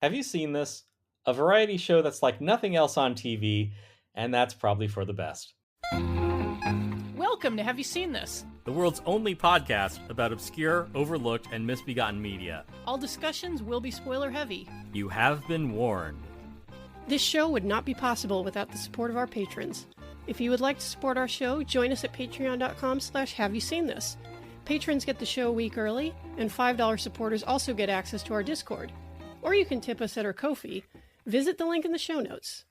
Have you seen this? A variety show that's like nothing else on TV, and that's probably for the best. Welcome to Have You Seen This? The world's only podcast about obscure, overlooked, and misbegotten media. All discussions will be spoiler heavy. You have been warned. This show would not be possible without the support of our patrons. If you would like to support our show, join us at patreon.com/haveyouseenthis. Patrons get the show a week early, and $5 supporters also get access to our Discord. Or you can tip us at our Ko-fi. Visit the link in the show notes.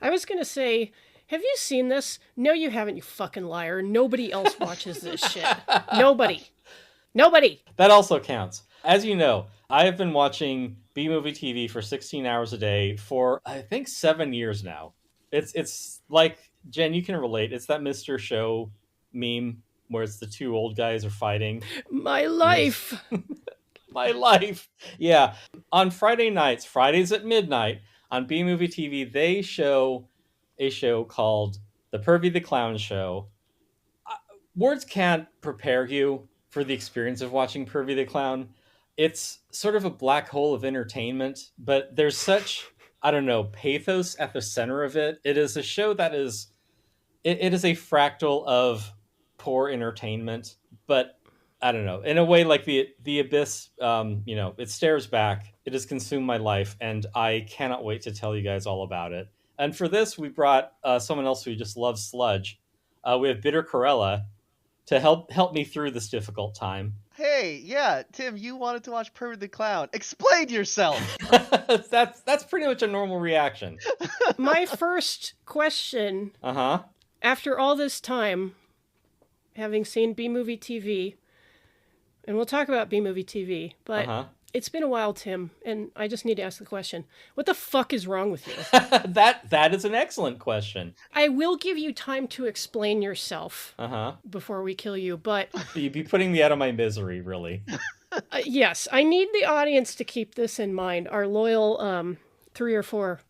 I was going to say, have you seen this? No, you haven't, you fucking liar. Nobody else watches this shit. Nobody. That also counts. As you know, I have been watching B-Movie TV for 16 hours a day for, I think, 7 years now. It's like, Jen, you can relate. It's that Mr. Show meme where it's the two old guys are fighting. My life. My life. Yeah. On Friday nights, Fridays at midnight, on B-Movie TV, they show a show called The Pervy the Clown Show. Words can't prepare you for the experience of watching Pervy the Clown. It's sort of a black hole of entertainment, but there's such, I don't know, pathos at the center of it. It is a show that is, it is a fractal of poor entertainment, but I don't know, in a way like the Abyss, it stares back. It has consumed my life, and I cannot wait to tell you guys all about it. And for this, we brought someone else who just loves sludge. We have Bitter Karella to help me through this difficult time. Hey, yeah, Tim, you wanted to watch Pervy the Clown. Explain yourself! That's pretty much a normal reaction. My first question, after all this time, having seen B-Movie TV, and we'll talk about B-Movie TV, but it's been a while, Tim, and I just need to ask the question. What the fuck is wrong with you? That is an excellent question. I will give you time to explain yourself before we kill you, but... You'd be putting me out of my misery, really. Yes, I need the audience to keep this in mind, our loyal 3 or 4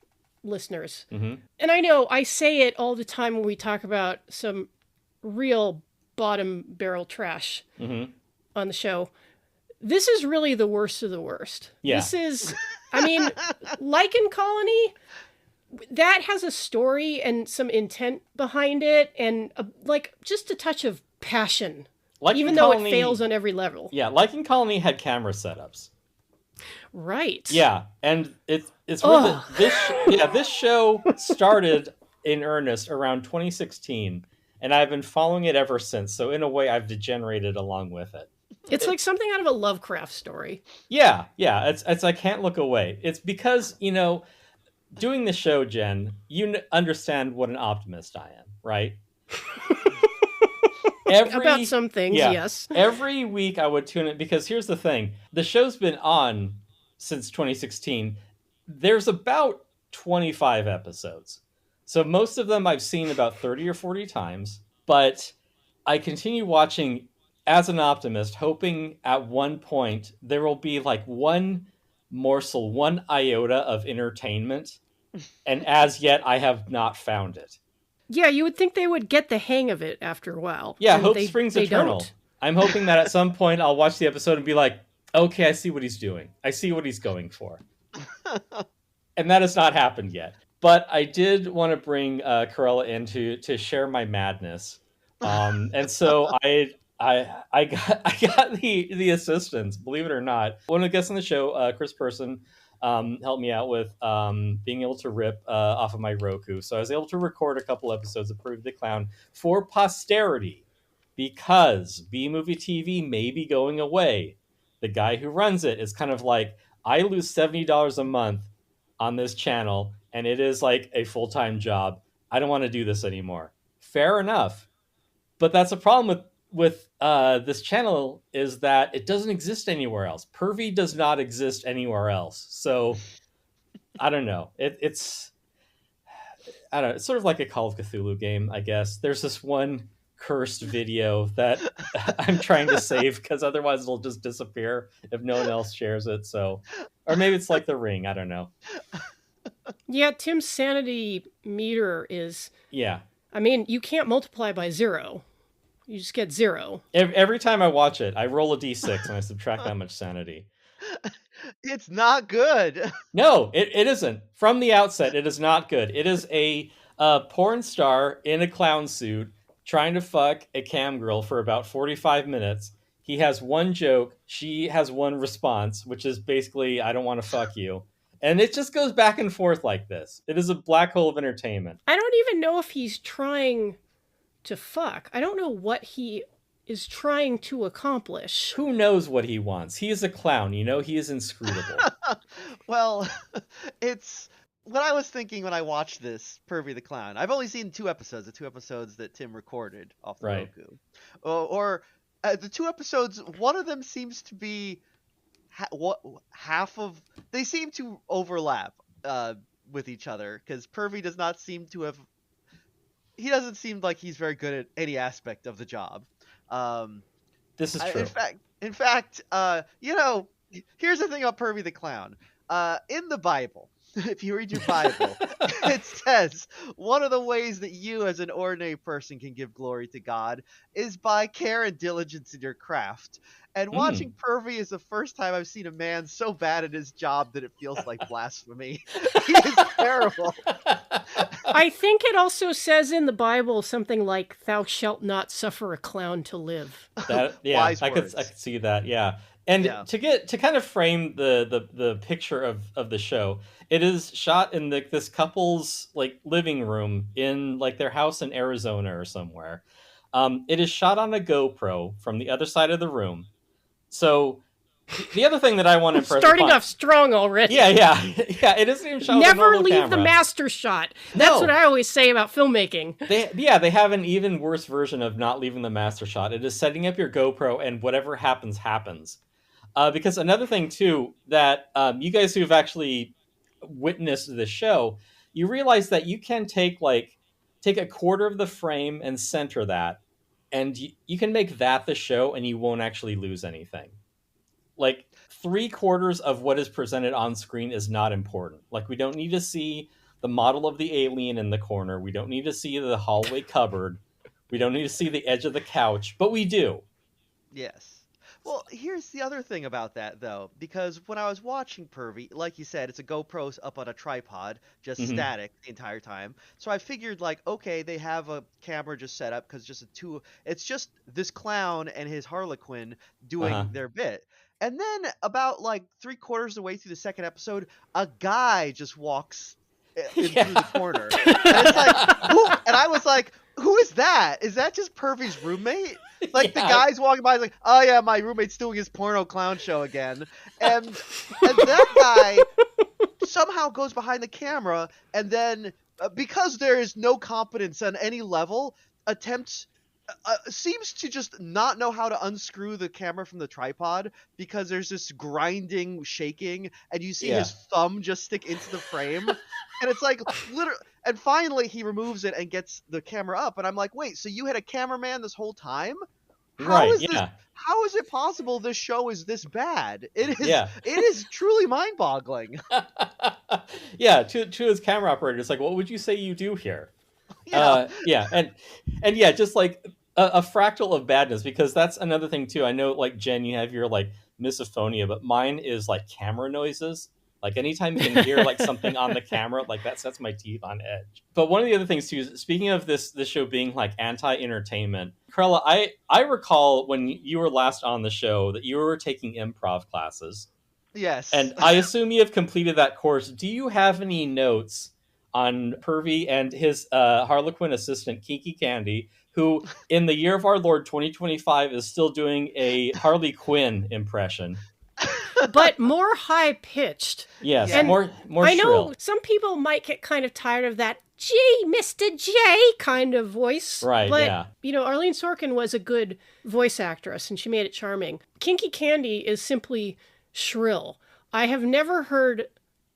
listeners. Mm-hmm. And I know I say it all the time when we talk about some real bottom barrel trash on the show. This is really the worst of the worst. Yeah. This is, I mean, Lichen Colony, that has a story and some intent behind it, and just a touch of passion, even though it fails on every level. Yeah, Lichen Colony had camera setups. Right. Yeah, and it's really, this show started in earnest around 2016, and I've been following it ever since. So in a way, I've degenerated along with it. It's like something out of a Lovecraft story. Yeah. It's I can't look away. It's because, doing the show, Jen, you understand what an optimist I am, right? About some things, yes. Every week I would tune in, because here's the thing. The show's been on since 2016. There's about 25 episodes. So most of them I've seen about 30 or 40 times, but I continue watching as an optimist, hoping at one point there will be like one morsel, one iota of entertainment. And as yet, I have not found it. Yeah, you would think they would get the hang of it after a while. Yeah, hope springs eternal. Don't. I'm hoping that at some point I'll watch the episode and be like, okay, I see what he's doing. I see what he's going for. And that has not happened yet. But I did want to bring Karella in to share my madness. And so I got the assistance, believe it or not. One of the guests on the show, Chris Person, helped me out with being able to rip off of my Roku. So I was able to record a couple episodes of Pervy the Clown for posterity, because B-Movie TV may be going away. The guy who runs it is kind of like, I lose $70 a month on this channel, and it is like a full-time job. I don't want to do this anymore. Fair enough. But that's a problem with this channel, is that it doesn't exist anywhere else. Pervy does not exist anywhere else. So I don't know. It's sort of like a Call of Cthulhu game, I guess. There's this one cursed video that I'm trying to save, because otherwise it'll just disappear if no one else shares it. So, or maybe it's like The Ring. I don't know. Yeah, Tim's sanity meter is... Yeah. I mean, you can't multiply by 0. You just get 0. Every time I watch it, I roll a d6 and I subtract that much sanity. It's not good. No, it isn't. From the outset, it is not good. It is a porn star in a clown suit trying to fuck a cam girl for about 45 minutes. He has one joke. She has one response, which is basically, I don't want to fuck you. And it just goes back and forth like this. It is a black hole of entertainment. I don't even know if he's trying to fuck. I don't know what he is trying to accomplish. Who knows what he wants? He is a clown, you know? He is inscrutable. Well, it's what I was thinking when I watched this Pervy the Clown. I've only seen 2 episodes, the 2 episodes that Tim recorded off the Right. Roku. Or the 2 episodes, one of them seems to be half of. They seem to overlap with each other because Pervy does not seem to have. He doesn't seem like he's very good at any aspect of the job. This is true. In fact, you know, here's the thing about Pervy the Clown. In the Bible, if you read your Bible, it says one of the ways that you as an ordinary person can give glory to God is by care and diligence in your craft. And watching Pervy is the first time I've seen a man so bad at his job that it feels like blasphemy. He is terrible. I think it also says in the Bible something like, "Thou shalt not suffer a clown to live." Yeah, Wise I words. could see that. Yeah, and Yeah. to kind of frame the picture of the show, it is shot in this couple's like living room in like their house in Arizona or somewhere. It is shot on a GoPro from the other side of the room. So the other thing that I want to impress Starting upon- off strong already. yeah. It isn't even shot with a Never normal leave camera. the master shot. That's No. what I always say about filmmaking. They have an even worse version of not leaving the master shot. It is setting up your GoPro and whatever happens, happens. Because another thing, too, that you guys who've actually witnessed the show, you realize that you can take a quarter of the frame and center that, and you can make that the show and you won't actually lose anything. Like 3/4 of what is presented on screen is not important. Like we don't need to see the model of the alien in the corner. We don't need to see the hallway cupboard. We don't need to see the edge of the couch, but we do. Yes. Well, here's the other thing about that, though, because when I was watching Pervy, like you said, it's a GoPro up on a tripod, just static the entire time. So I figured, like, okay, they have a camera just set up because it's just this clown and his Harlequin doing their bit. And then about like 3/4 of the way through the second episode, a guy just walks in through the corner, and it's like, who? And I was like, who is that? Is that just Pervy's roommate? Like the guy's walking by, like, oh yeah, my roommate's doing his porno clown show again, and that guy somehow goes behind the camera, and then because there is no competence on any level, seems to just not know how to unscrew the camera from the tripod because there's this grinding, shaking, and you see his thumb just stick into the frame, and it's like literally. And finally, he removes it and gets the camera up, and I'm like, wait, so you had a cameraman this whole time? How is it possible this show is this bad? It is truly mind-boggling. Yeah, to his camera operator, it's like, what would you say you do here? Yeah. And yeah, just like a fractal of badness, because that's another thing too. I know, like Jen, you have your like misophonia, but mine is like camera noises. Like anytime you can hear like something on the camera, like that sets my teeth on edge. But one of the other things too, speaking of this show being like anti-entertainment, Karella, I recall when you were last on the show that you were taking improv classes. Yes. And I assume you have completed that course. Do you have any notes on Pervy and his Harlequin assistant, Kinky Candy, who in the year of our Lord 2025 is still doing a Harley Quinn impression? But more high-pitched. Yes, Yeah. more I know shrill. some people might get kind of tired of that, gee, Mr. J kind of voice. Right, but, yeah. you know, Arlene Sorkin was a good voice actress, and she made it charming. Kinky Candy is simply shrill. I have never heard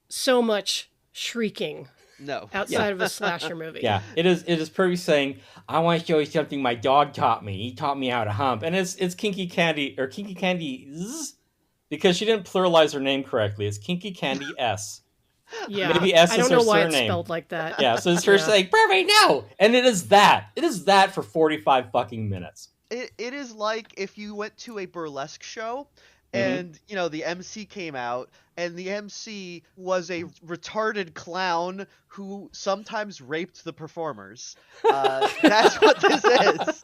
so much shrieking No. outside of a slasher movie. Yeah, it is Pervy saying, I want to show you something my dog taught me. He taught me how to hump. And it's Kinky Candy, or Kinky Candy's, because she didn't pluralize her name correctly. It's Kinky Candy S. Yeah. Maybe S I is don't her know why it's surname. spelled like that. Yeah, so it's her saying, Pervy, no! And it is that. It is that for 45 fucking minutes. It is like if you went to a burlesque show and the MC came out, and the MC was a retarded clown who sometimes raped the performers. That's what this is.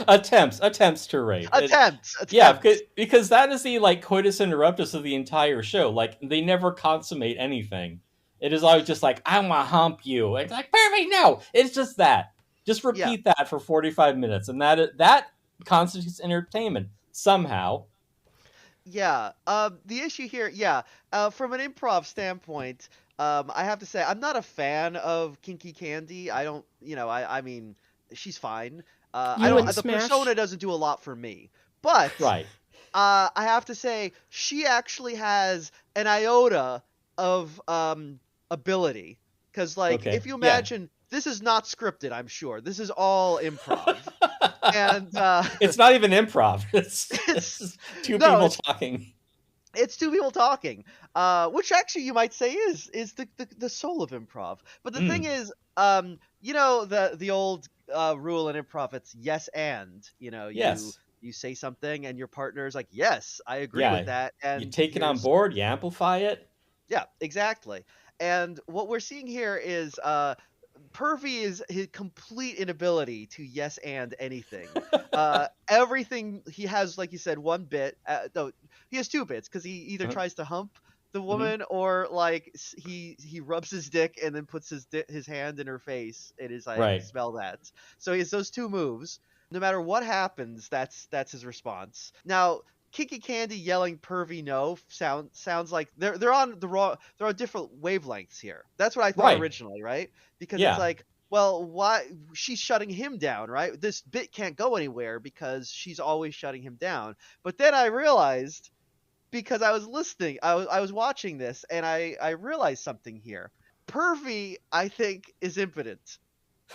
Attempts to rape. Attempts. Yeah, because that is the like coitus interruptus of the entire show. Like they never consummate anything. It is always just like, I want to hump you. It's like, Pervy, no. It's just that. Just repeat that for 45 minutes, and that constitutes entertainment somehow. Yeah. The issue here, from an improv standpoint, I have to say I'm not a fan of Kinky Candy. I don't, I mean, she's fine. The persona doesn't do a lot for me, but right. I have to say she actually has an iota of ability, because if you imagine, this is not scripted. I'm sure this is all improv. And it's not even improv. It's two people talking. It's two people talking, which actually you might say is the soul of improv. But the thing is, the old rule in improv, it's yes and. You say something and your partner is like, yes, I agree with that. And you take it on board, you amplify it. Yeah, exactly. And what we're seeing here is Pervy is his complete inability to yes and anything. Everything he has, like you said, one bit. No, he has two bits, because he either tries to hump the woman or like he rubs his dick and then puts his hand in her face and is like, smell that. So he has those two moves. No matter what happens, that's his response. Now, Kinky Candy yelling "Pervy no" sounds like they're on different wavelengths here. That's what I thought originally, right? Because it's like, well, why she's shutting him down, right? This bit can't go anywhere because she's always shutting him down. But then I realized, because I was listening, I was watching this, and I realized something here. Pervy, I think, is impotent.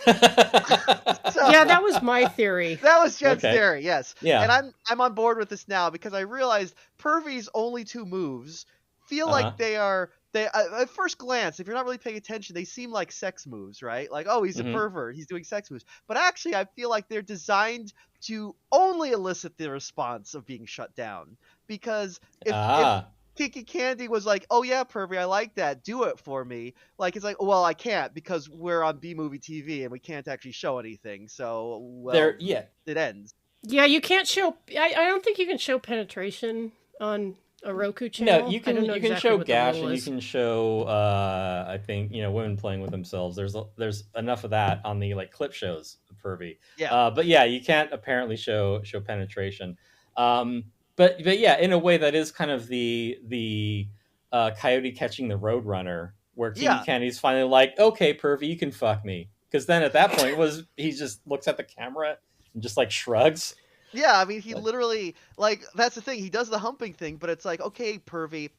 That was my theory. That was Jen's theory, yes. Yeah. And I'm on board with this now, because I realized Pervy's only two moves feel like they at first glance, if you're not really paying attention, they seem like sex moves, right? Like, oh, he's a pervert, he's doing sex moves. But actually, I feel like they're designed to only elicit the response of being shut down. Because if Kinky Candy was like, oh yeah, Pervy, I like that, do it for me. Like, it's like, well, I can't, because we're on B-movie TV and we can't actually show anything. So, it ends. Yeah, you can't show. I don't think you can show penetration on a Roku channel. No, you can show gash, and you can show I think women playing with themselves. There's enough of that on the like clip shows of Pervy. Yeah. But yeah, you can't apparently show penetration. But yeah, in a way that is kind of the coyote catching the roadrunner, where Kinky Candy's finally like, okay, Pervy, you can fuck me. Because then at that point he just looks at the camera and just like shrugs. Yeah, I mean, he literally, like, that's the thing. He does the humping thing, but it's like, okay, Pervy,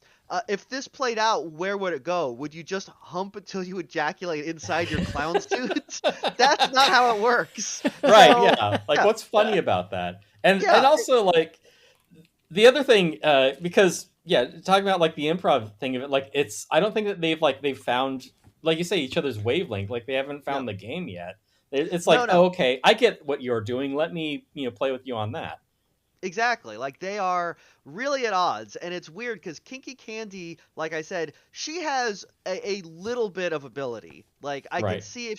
if this played out, where would it go? Would you just hump until you ejaculate inside your clown's tooth? That's not how it works. Right, so, Like, what's funny about that? And also, like, the other thing, because, talking about, like, the improv thing of it, like, I don't think that they've found, like you say, each other's wavelength. Like, they haven't found the game yet. It's like, oh, okay, I get what you're doing. Let me, play with you on that. Exactly. Like, they are really at odds, and it's weird because Kinky Candy, like I said, she has a little bit of ability. Like, I can see if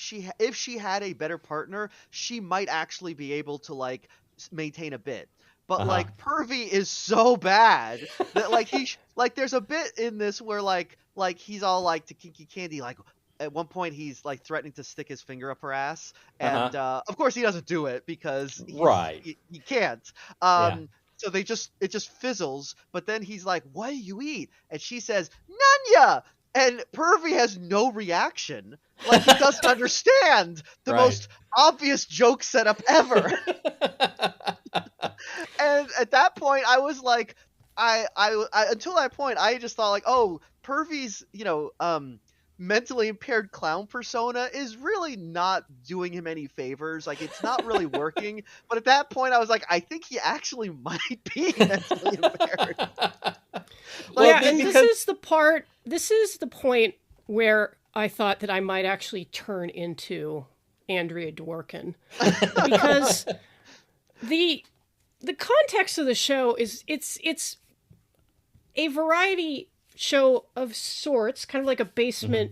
she had a better partner, she might actually be able to like maintain a bit. But like, Pervy is so bad that like there's a bit in this where like he's all like to Kinky Candy, like, at one point he's like threatening to stick his finger up her ass, and of course he doesn't do it because he can't. So it just fizzles. But then he's like, "What do you eat?" And she says, "Nunya." And Pervy has no reaction. Like, he doesn't understand the most obvious joke setup ever. And at that point, I was like, I until that point, I just thought like, oh, Pervy's, mentally impaired clown persona is really not doing him any favors. Like, it's not really working. But at that point, I was like, I think he actually might be mentally impaired. This is the point where I thought that I might actually turn into Andrea Dworkin, because the context of the show is it's a variety show of sorts, kind of like a basement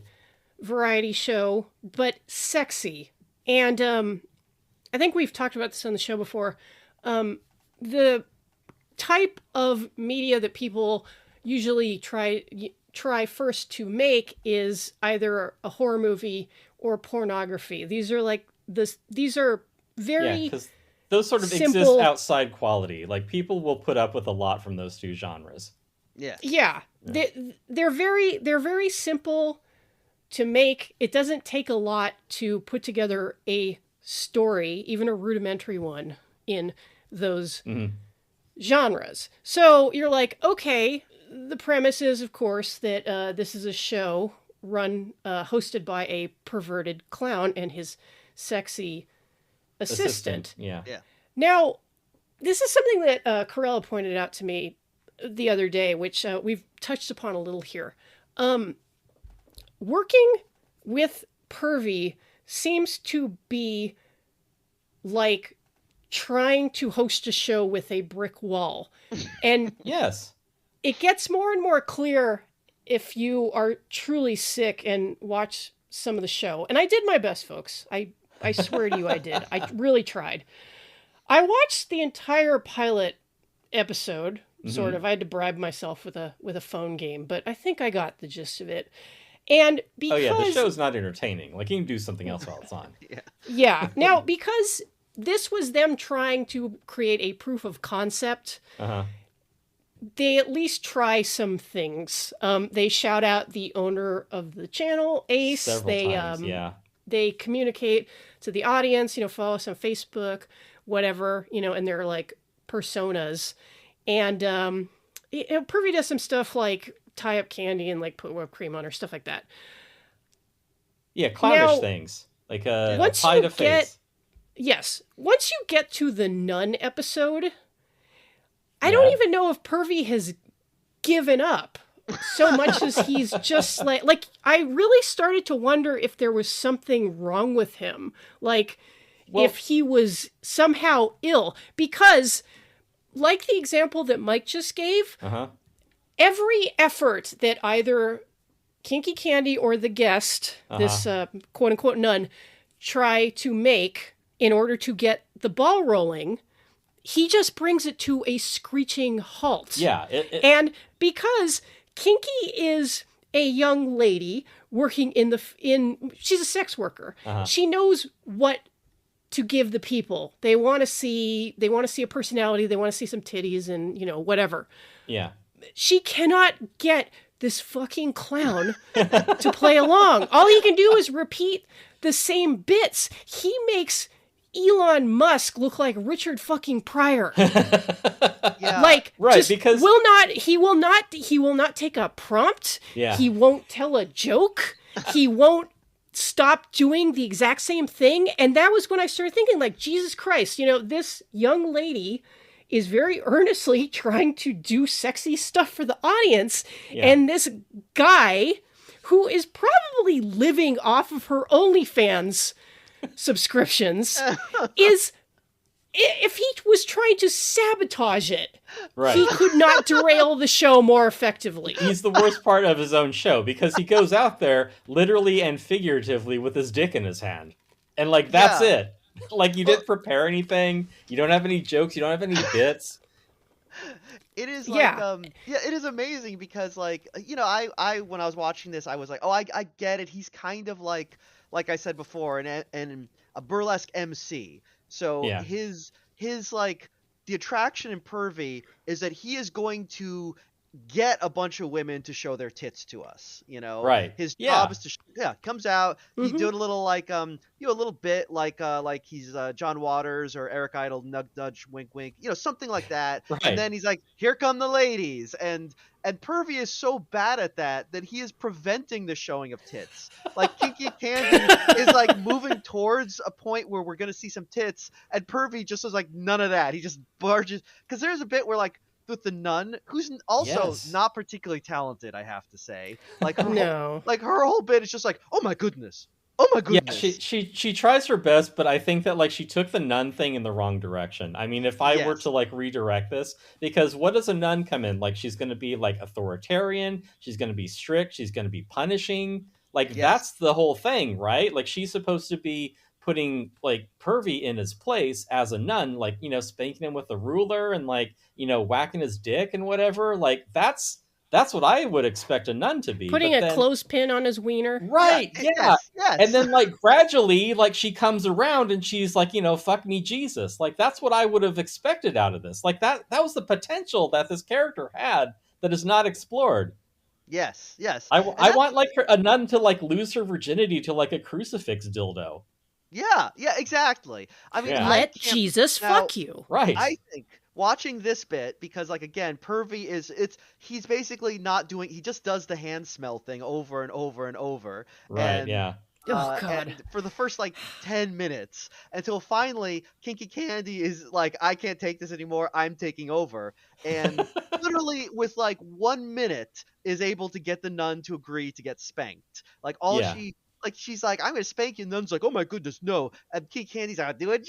variety show, but sexy. And I think we've talked about this on the show before. The type of media that people usually try first to make is either a horror movie or pornography. These are like this. These are very because those sort of simple, exist outside quality. Like people will put up with a lot from those two genres. Yes. Yeah. They're very simple to make. It doesn't take a lot to put together a story, even a rudimentary one, in those genres. So you're like, okay, the premise is, of course, that this is a show hosted by a perverted clown and his sexy assistant. Yeah. Now, this is something that Karella pointed out to me the other day, which we've touched upon a little here. Working with Pervy seems to be like trying to host a show with a brick wall. And yes, it gets more and more clear if you are truly sick and watch some of the show. And I did my best, folks. I swear to you I did. I really tried. I watched the entire pilot episode, sort of. I had to bribe myself with a phone game, but I think I got the gist of it. And because the show's not entertaining. Like you can do something else while it's on. Yeah. Now, because this was them trying to create a proof of concept, they at least try some things. They shout out the owner of the channel, Ace. Several times, They communicate to the audience, follow us on Facebook, whatever, and they're like personas. And Pervy does some stuff like tie up candy and like put whipped cream on her, stuff like that. Yeah, clownish things. Like a pie to face. Yes. Once you get to the nun episode, I don't even know if Pervy has given up so much as he's just like I really started to wonder if there was something wrong with him. Like if he was somehow ill, because like the example that Mike just gave, every effort that either Kinky Candy or the guest, this quote unquote nun, try to make in order to get the ball rolling, he just brings it to a screeching halt. Yeah. And because Kinky is a young lady working she's a sex worker. She knows what to give the people. They want to see a personality, they want to see some titties and, whatever. Yeah. She cannot get this fucking clown to play along. All he can do is repeat the same bits. He makes Elon Musk look like Richard fucking Pryor. Like, right, because he will not take a prompt. Yeah. He won't tell a joke. He won't stop doing the exact same thing. And that was when I started thinking, like, Jesus Christ, this young lady is very earnestly trying to do sexy stuff for the audience. Yeah. And this guy, who is probably living off of her OnlyFans subscriptions, if he was trying to sabotage it, he could not derail the show more effectively. He's the worst part of his own show, because he goes out there literally and figuratively with his dick in his hand. And that's it. Like, you didn't prepare anything. You don't have any jokes. You don't have any bits. It is it is amazing because I when I was watching this, I was like, oh, I get it. He's kind of like I said before, and a burlesque MC. So his the attraction in Pervy is that he is going to get a bunch of women to show their tits to us, Right. His job is to comes out, he do a little a little bit like he's John Waters or Eric Idle, nudge, wink, wink, something like that. Right. And then he's like, here come the ladies, and Pervy is so bad at that he is preventing the showing of tits. Like Kinky Candy is like moving towards a point where we're gonna see some tits, and Pervy just is like, none of that. He just barges, because there's a bit where with the nun, who's also not particularly talented, I have to say. Like her her whole bit is just like, oh my goodness, Oh my Yeah, goodness. she tries her best, but I think that like she took the nun thing in the wrong direction. I mean, if I were to Yes. like redirect this, because what does a nun come in? Like she's going to be like authoritarian, she's going to be strict, she's going to be punishing. Like Yes. that's the whole thing, right? Like she's supposed to be putting like Pervy in his place as a nun, like, you know, spanking him with a ruler and like, you know, whacking his dick and whatever. Like that's what I would expect a nun to be. Putting But a then clothespin on his wiener. Yeah. right, yeah. Yes. Yes. And then like gradually like she comes around and she's like, you know, fuck me Jesus. Like that's what I would have expected out of this. Like that was the potential that this character had that is not explored. Yes. Yes. And I that's want like a nun to like lose her virginity to like a crucifix dildo. yeah. Yeah. Exactly. I mean, Yeah. I Let can't Jesus now. fuck you. Right. I think watching this bit, because like again, Pervy he's basically not doing, he just does the hand smell thing over and over and over. Right, And yeah. Oh God. and for the first like 10 minutes until finally Kinky Candy is like, I can't take this anymore, I'm taking over. And literally with like 1 minute is able to get the nun to agree to get spanked. Like all Yeah. she like she's like, I'm gonna spank you, and nun's like, oh my goodness, no. And Kinky Candy's like, do it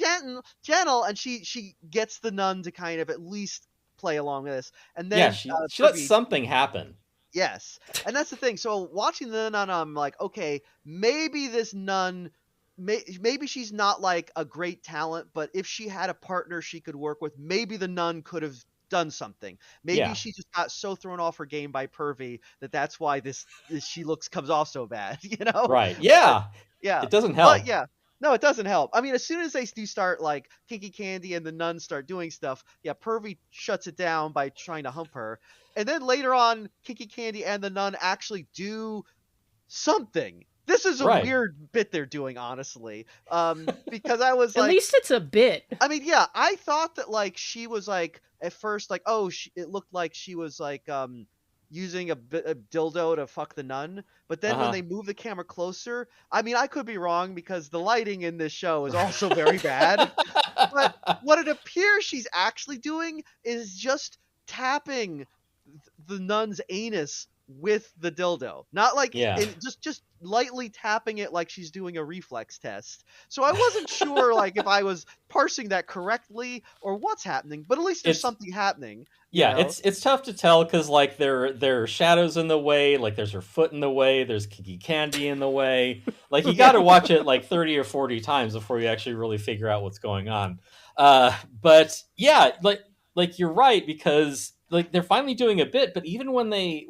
gentle, and she gets the nun to kind of at least play along with this. And Yeah, then she lets Pervy, something happen. yes. And that's the thing. So watching the nun, I'm like, okay, maybe this nun, maybe she's not like a great talent, but if she had a partner she could work with, maybe the nun could have done something. Maybe Yeah. she just got so thrown off her game by Pervy that's why this she comes off so bad, you know? Right. But Yeah. yeah. It doesn't But help. yeah. No, it doesn't help. I mean, as soon as they do start like Kinky Candy and the nun start doing stuff, yeah, Pervy shuts it down by trying to hump her. And then later on, Kinky Candy and the nun actually do something. This is a Right. weird bit they're doing, honestly. Because I was At like, least it's a bit. I mean, yeah, I thought that like she was like at first like, oh, it looked like she was like using a dildo to fuck the nun, but then when Uh-huh. they move the camera closer, I mean, I could be wrong because the lighting in this show is also very bad. But what it appears she's actually doing is just tapping the nun's anus with the dildo, not like Yeah. just lightly tapping it like she's doing a reflex test. So I wasn't sure like if I was parsing that correctly or what's happening, but at least there's It's something happening. Yeah, You know? it's tough to tell because like there are shadows in the way, like there's her foot in the way, there's Kiki Candy in the way. Like you got to watch it like 30 or 40 times before you actually really figure out what's going on. But yeah, like you're right because like they're finally doing a bit, but even when they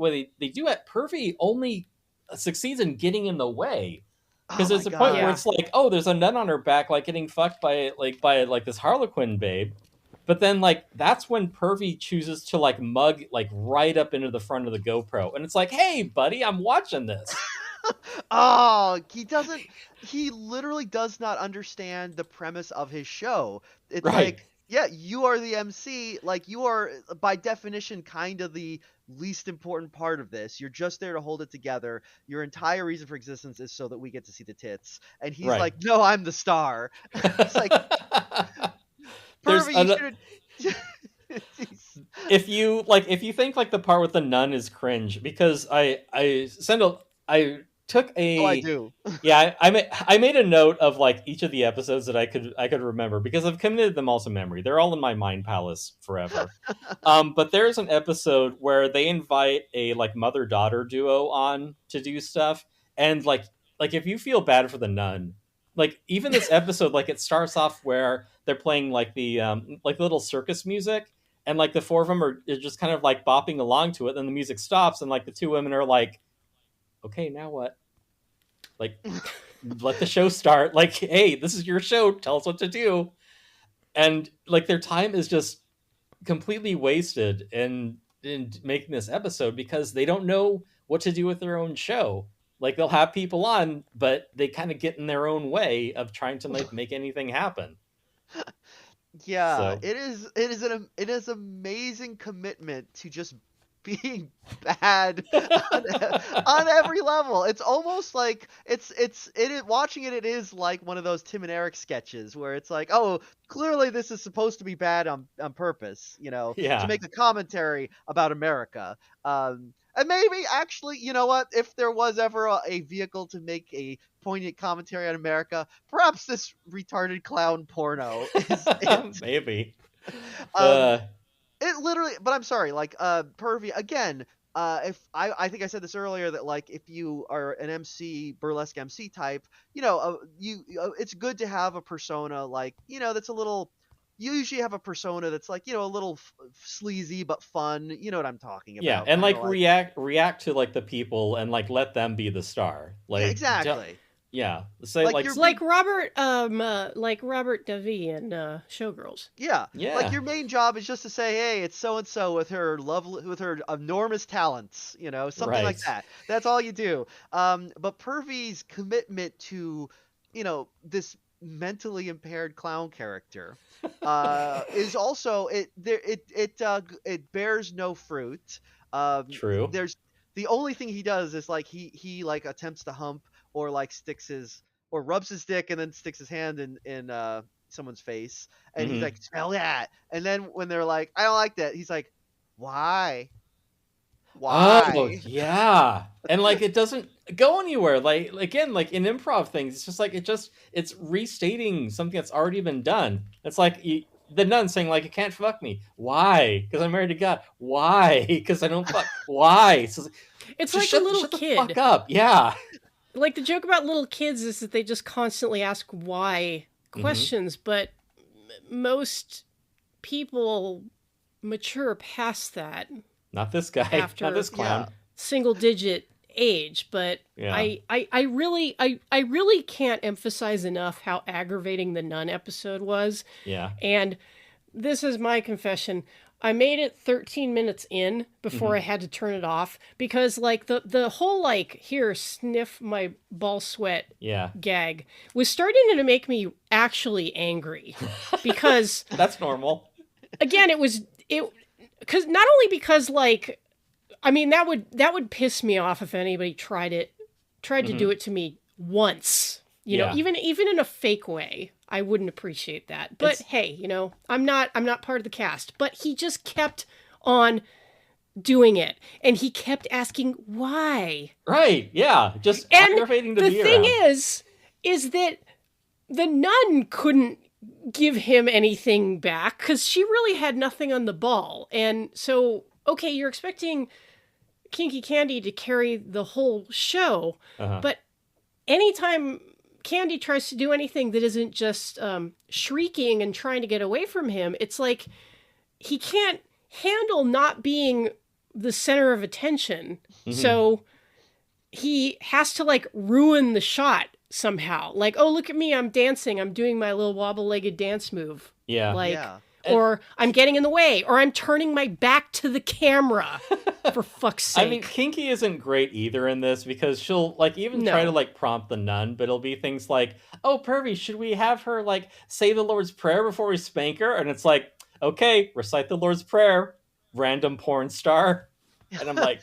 do it, Pervy only succeeds in getting in the way. Oh Because my there's a point where god. Yeah. it's like, oh, there's a nun on her back, like getting fucked by this Harlequin babe, but then like that's when Pervy chooses to like mug like right up into the front of the GoPro, and it's like, hey, buddy, I'm watching this. Oh, he literally does not understand the premise of his show. It's Right. like, yeah, you are the MC, like you are by definition kind of the least important part of this. You're just there to hold it together. Your entire reason for existence is so that we get to see the tits. And he's Right. like, no, I'm the star. It's like, There's Pervy, you an, should if you think like the part with the nun is cringe because I took Oh, I a do. yeah, I made a note of like each of the episodes that I could remember because I've committed them all to memory. They're all in my mind palace forever. But there's an episode where they invite a like mother daughter duo on to do stuff, and like if you feel bad for the nun, like even this episode, like it starts off where they're playing like the like little circus music, and like the four of them are just kind of like bopping along to it. Then the music stops, and like the two women are like, okay, now what? Like, let the show start. Like, hey, this is your show. Tell us what to do. And like their time is just completely wasted in making this episode because they don't know what to do with their own show. Like they'll have people on, but they kind of get in their own way of trying to make anything happen. Yeah, So it is amazing commitment to just being bad on every level. It's almost like watching it is like one of those Tim and Eric sketches where it's like, oh, clearly this is supposed to be bad on purpose, you know, to yeah, make a commentary about America. And maybe, actually, you know what? If there was ever a vehicle to make a poignant commentary on America, perhaps this retarded clown porno is it. Maybe. Um, Uh, it literally, but I'm sorry, like, Pervy, again, if I think I said this earlier, that, like, if you are an MC, burlesque MC type, it's good to have a persona, like, that's a little, you usually have a persona that's, like, a little sleazy but fun. You know what I'm talking yeah, about. and Kinda like react to like the people and like let them be the star. yeah, Like, exactly. yeah, say Like, like It's like Robert Davi in Showgirls. Yeah, yeah, like, your main job is just to say, "Hey, it's so and so with her enormous talents," something like right. that. That's all you do. But Pervy's commitment to, this mentally impaired clown character, is also it bears no fruit. True. There's the only thing he does is, like, he like attempts to hump, or like rubs his dick and then sticks his hand in someone's face, and he's Hmm. like, "Smell that." And then when they're like, "I don't like that," he's like, "Why? Oh Why?" yeah, and like it doesn't go anywhere. Like again, like in improv things, it's just like it's restating something that's already been done. It's like the nun saying like, "You can't fuck me." Why? Because I'm married to God. Why? Because I don't fuck. Why? So It's just like a little shut the kid. fuck up. Yeah. Like, the joke about little kids is that they just constantly ask why questions, but most people mature past that Not this guy. after Not this clown. single digit age. But Yeah. I really can't emphasize enough how aggravating the nun episode was. Yeah. And this is my confession. I made it 13 minutes in before I had to turn it off, because, like, the whole, like, here, sniff my ball sweat Yeah. gag was starting to make me actually angry, because That's normal. again, because not only because, like, I mean, that would piss me off if anybody tried to do it to me once. Yeah. Even in a fake way, I wouldn't appreciate that. But hey, I'm not part of the cast. But he just kept on doing it, and he kept asking why. Right. Yeah. Just And aggravating to the be thing around. is that the nun couldn't give him anything back because she really had nothing on the ball. And so, okay, you're expecting Kinky Candy to carry the whole show, but anytime Candy tries to do anything that isn't just shrieking and trying to get away from him, it's like he can't handle not being the center of attention. So he has to, like, ruin the shot somehow. Like, oh, look at me, I'm dancing, I'm doing my little wobble-legged dance move. Yeah. Like, Yeah. or I'm getting in the way, or I'm turning my back to the camera. For fuck's sake. I mean, Kinky isn't great either in this, because she'll like even try to like prompt the nun, but it'll be things like, "Oh, Pervy, should we have her like say the Lord's Prayer before we spank her?" And it's like, "Okay, recite the Lord's Prayer, random porn star." And I'm like,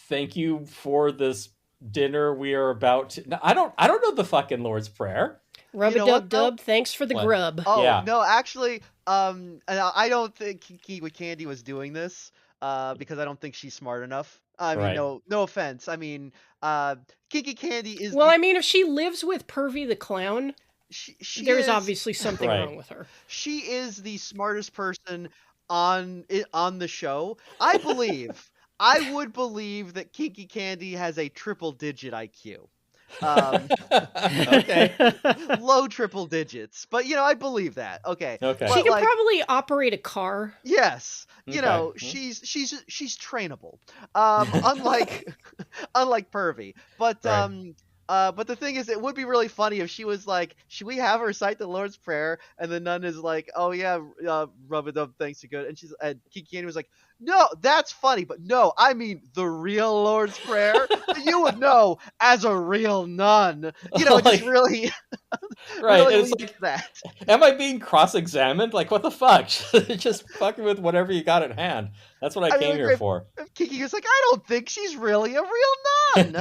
thank you for this dinner we are about to... No, I don't know the fucking Lord's Prayer. Rub-a-dub-dub, thanks for the What? grub. Oh, Yeah. no, actually, and I don't think Kinky with Candy was doing this, because I don't think she's smart enough. I mean, Right. no offense. I mean, Kinky Candy is Well, I mean, if she lives with Pervy the clown, there's obviously something Right. wrong with her. she is the smartest person on the show. I would believe that Kinky Candy has a triple-digit IQ. Okay. Low triple digits, but I believe that. Okay. Okay. But, She could like, probably operate a car. yes, Okay. she's trainable. Unlike Pervy. But Right. but the thing is, it would be really funny if she was like, "Should we have her recite the Lord's Prayer?" And the nun is like, "Oh yeah, rub a dub, thanks to good." And Kiki Candy was like, "No, that's funny, but no, I mean the real Lord's Prayer that you would know as a real nun." It Like- just really, Right. really It's leads like, to that. am I being cross-examined? Like, what the fuck? Just fucking with whatever you got at hand. That's what I came here for. Kiki was like, "I don't think she's really a real nun."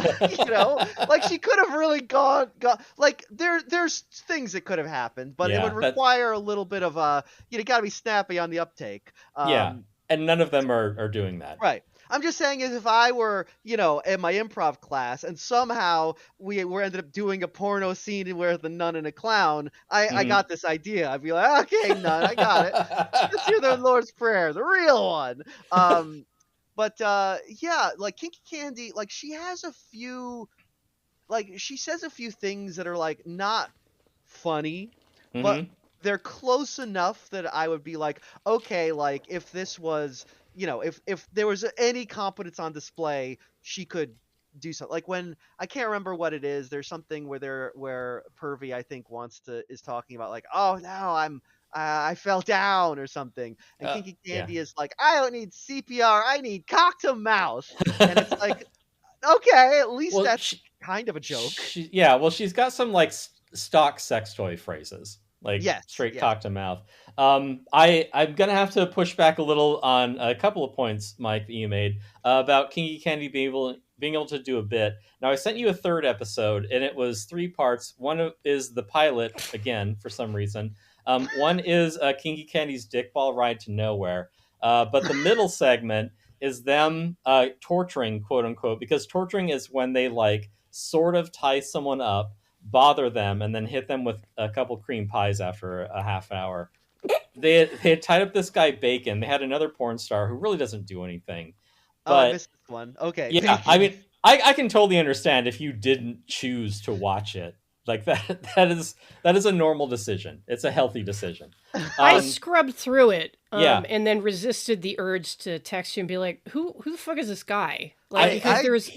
Like, she could have really gone like, there's things that could have happened, but it Yeah, would require a little bit of you gotta be snappy on the uptake. Yeah. and none of them are doing that. Right. I'm just saying is if I were, in my improv class and somehow we ended up doing a porno scene where the nun and a clown, I got this idea. I'd be like, okay, nun, I got it. Let's hear the Lord's Prayer, the real one. But yeah, like Kinky Candy, like she has a few, like she says a few things that are like not funny, but they're close enough that I would be like, okay, like if this was, if there was any competence on display, she could do something. Like when I can't remember what it is. There's something where Pervy I think is talking about like, oh no, I fell down or something, and Kinky Candy is like, I don't need CPR, I need cock to mouth, and it's like, okay, at least that's kind of a joke. She's got some like stock sex toy phrases. Like straight cock to mouth. I'm gonna have to push back a little on a couple of points, Mike, that you made about Kinky Candy being able to do a bit. Now I sent you a third episode, and it was 3 parts. One is the pilot again for some reason. One is Kinky Candy's dickball ride to nowhere. But the middle segment is them torturing, quote unquote, because torturing is when they like sort of tie someone up, bother them, and then hit them with a couple cream pies after a half hour. They had tied up this guy Bacon. They had another porn star who really doesn't do anything. But, I missed this one. Okay. Yeah, Bacon. I mean, I can totally understand if you didn't choose to watch it. Like that is a normal decision. It's a healthy decision. I scrubbed through it, and then resisted the urge to text you and be like, "Who the fuck is this guy?" Like, because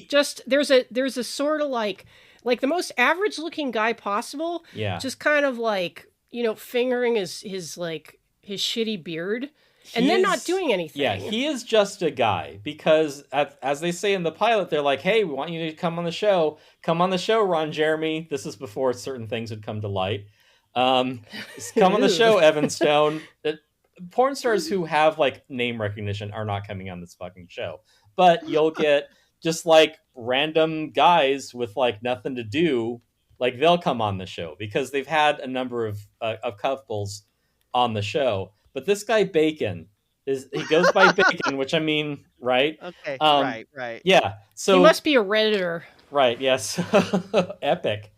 there's a sort of like the most average looking guy possible. Yeah. Just kind of like, fingering his shitty beard. And then not doing anything. Yeah, he is just a guy because, as they say in the pilot, they're like, hey, we want you to come on the show. Come on the show, Ron Jeremy. This is before certain things had come to light. Come on the show, Evan Stone. Porn stars who have, like, name recognition are not coming on this fucking show. But you'll get just, like, random guys with, like, nothing to do. Like, they'll come on the show because they've had a number of couples on the show. But this guy Bacon he goes by Bacon, which I mean, right? Okay, right. Yeah, so he must be a Redditor, right? Yes, epic.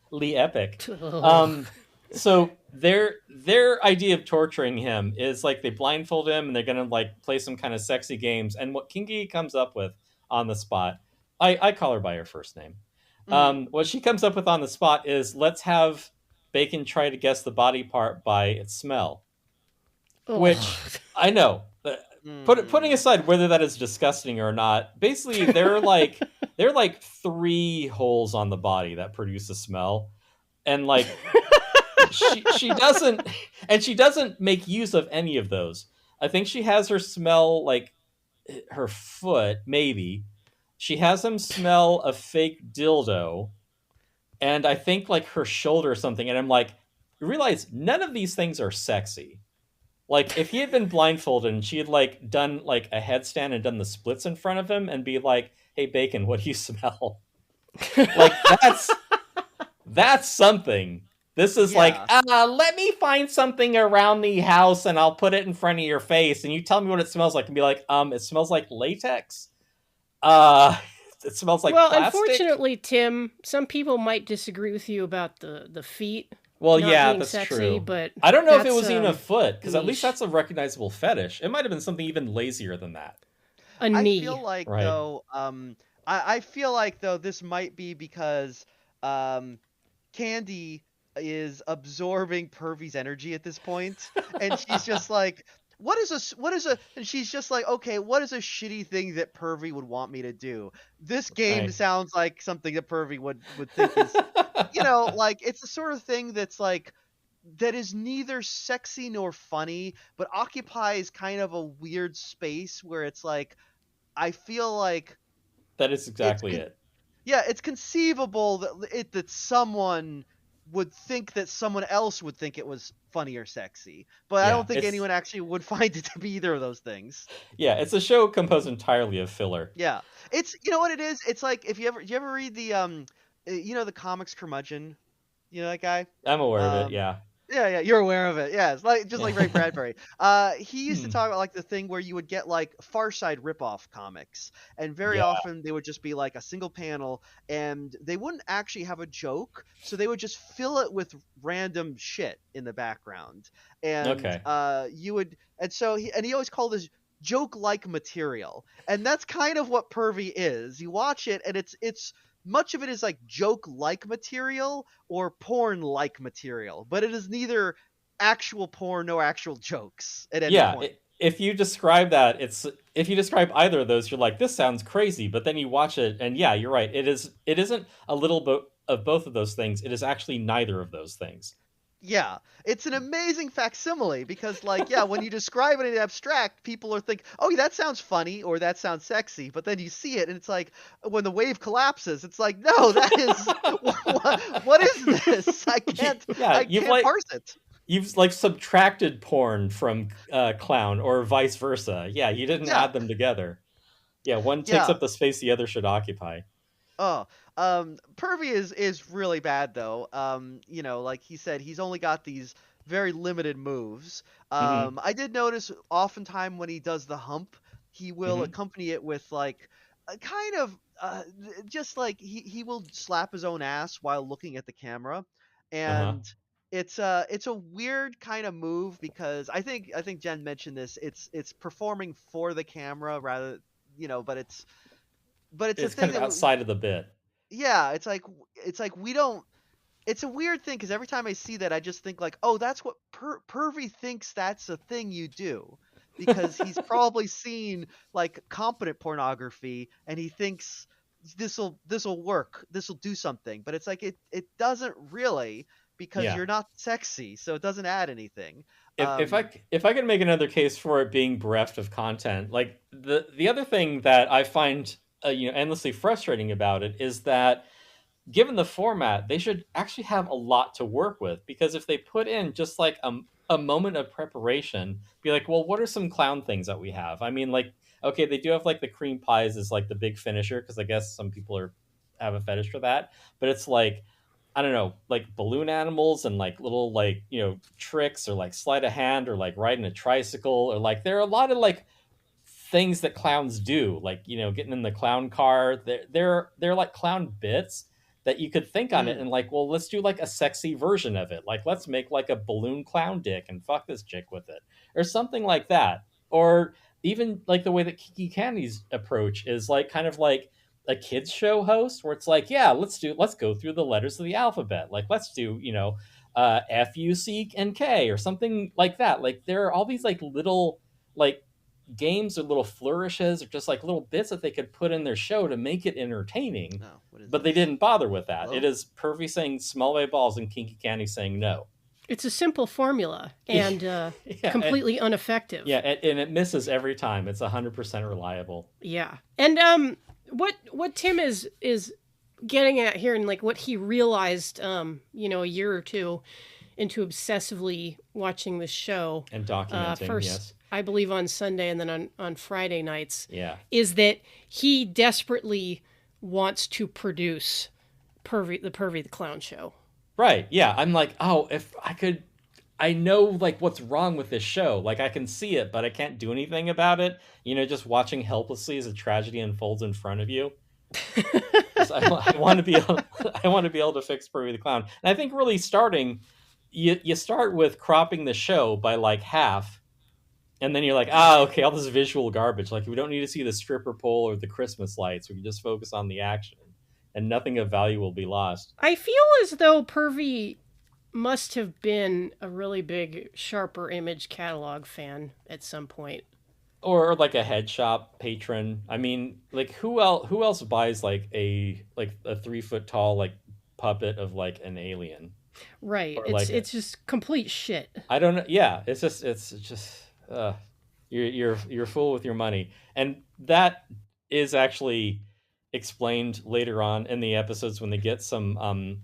So their idea of torturing him is like they blindfold him and they're gonna like play some kind of sexy games. And what Kinky comes up with on the spot, I call her by her first name. What she comes up with on the spot is let's have Bacon try to guess the body part by its smell. Which I know, putting aside whether that is disgusting or not, basically there are like 3 holes on the body that produce a smell, and like she doesn't make use of any of those. I think she has her smell like her foot, maybe. She has him smell a fake dildo, and I think like her shoulder or something. And I'm like, you realize none of these things are sexy. Like, if he had been blindfolded and she had, like, done, like, a headstand and done the splits in front of him and be like, hey, Bacon, what do you smell? Like, that's something. This is like, let me find something around the house and I'll put it in front of your face and you tell me what it smells like and be like, it smells like latex. It smells like plastic. Unfortunately, Tim, some people might disagree with you about the feet. Well, yeah, that's sexy, true. But I don't know if it was even a foot, because at least that's a recognizable fetish. It might have been something even lazier than that. A knee. I feel like, though, I feel like, though, this might be because Candy is absorbing Pervy's energy at this point, and she's just like, and she's just like, okay, what is a shitty thing that Pervy would want me to do? This game sounds like something that Pervy would think is, like, it's the sort of thing that's like, that is neither sexy nor funny, but occupies kind of a weird space where it's like, I feel like that is exactly it. Yeah, it's conceivable that someone would think that someone else would think it was funny or sexy, but I don't think anyone actually would find it to be either of those things. Yeah, it's a show composed entirely of filler. Yeah, it's, you know what it is? It's like, if you ever read the the comics Curmudgeon, you know that guy? I'm aware of it. Yeah. Yeah, you're aware of it. Yeah, it's like just like Ray Yeah. Bradbury. He used to Hmm. talk about like the thing where you would get like Far Side ripoff comics, and very Yeah. often they would just be like a single panel, and they wouldn't actually have a joke, so they would just fill it with random shit in the background, and Okay. you would, and so he always called this joke-like material, and that's kind of what Pervy is. You watch it, and it's much of it is like joke-like material or porn-like material, but it is neither actual porn nor actual jokes at any Yeah. point. If you describe that, it's if you describe either of those, you're like, this sounds crazy. But then you watch it, and yeah, you're right. It is. It isn't a little bit of both of those things. It is actually neither of those things. Yeah, it's an amazing facsimile because, like, yeah, when you describe it in abstract, people are think, "Oh, that sounds funny" or "That sounds sexy," but then you see it, and it's like when the wave collapses, it's like, "No, that is what is this? Yeah, I can't parse it." you've like subtracted porn from clown or vice versa. Yeah, you didn't Yeah, add them together. Yeah, one takes yeah. up the space the other should occupy. Oh, Pervy is really bad though. Like he said, he's only got these very limited moves. Hmm. I did notice oftentimes when he does the hump, he will Hmm. accompany it with like a kind of just like he will slap his own ass while looking at the camera, Uh-huh. and it's a weird kind of move because I think Jen mentioned this. It's performing for the camera rather, but it's a It's kind thing of that outside of the bit. yeah, it's like we don't. It's a weird thing because every time I see that, I just think like, oh, that's what Pervy thinks that's a thing you do, because he's probably seen like competent pornography and he thinks this'll work, this'll do something, but it's like it doesn't really because Yeah. you're not sexy, so it doesn't add anything. If Um, if I could make another case for it being bereft of content, like the other thing that I find endlessly frustrating about it is that given the format, they should actually have a lot to work with, because if they put in just like a moment of preparation, be like, well, what are some clown things that we have? I mean, like, okay, they do have like the cream pies is like the big finisher because I guess some people are have a fetish for that, but it's like I don't know, like balloon animals and like little like tricks or like sleight of hand or like riding a tricycle or like there are a lot of like things that clowns do, like getting in the clown car. They're like clown bits that you could think on it mm, and like, well, let's do like a sexy version of it. Like, let's make like a balloon clown dick and fuck this chick with it, or something like that. Or even like the way that Kiki Candy's approach is like kind of like a kids show host, where it's like, yeah, let's go through the letters of the alphabet. Like, let's do F U C and K or something like that. Like, there are all these like little like games or little flourishes or just like little bits that they could put in their show to make it entertaining, oh, what is but they this? didn't bother with that. It Hello? is Pervy saying small way balls and Kinky Candy saying no. It's a simple formula and Yeah, completely ineffective. yeah, and it misses every time. It's 100% reliable. Yeah. And what Tim is getting at here, and like what he realized a year or two into obsessively watching the show, And documenting, first yes. I believe on Sunday and then on Friday nights, Yeah. is that he desperately wants to produce Pervy the Clown Show. Right. Yeah. I'm like, oh, if I could, I know like what's wrong with this show. Like I can see it, but I can't do anything about it. Just watching helplessly as a tragedy unfolds in front of you. I want to be able, I want to be able to fix Pervy the Clown. And I think really starting, you start with cropping the show by like half, and then you're like, okay, all this visual garbage. Like we don't need to see the stripper pole or the Christmas lights. We can just focus on the action, and nothing of value will be lost. I feel as though Pervy must have been a really big Sharper Image catalog fan at some point. Or like a head shop patron. I mean, like who else buys like a 3 foot tall like puppet of like an alien, Right. or It's like it's just complete shit. I don't know. Yeah, it's just uh, you're a fool with your money, and that is actually explained later on in the episodes when they get some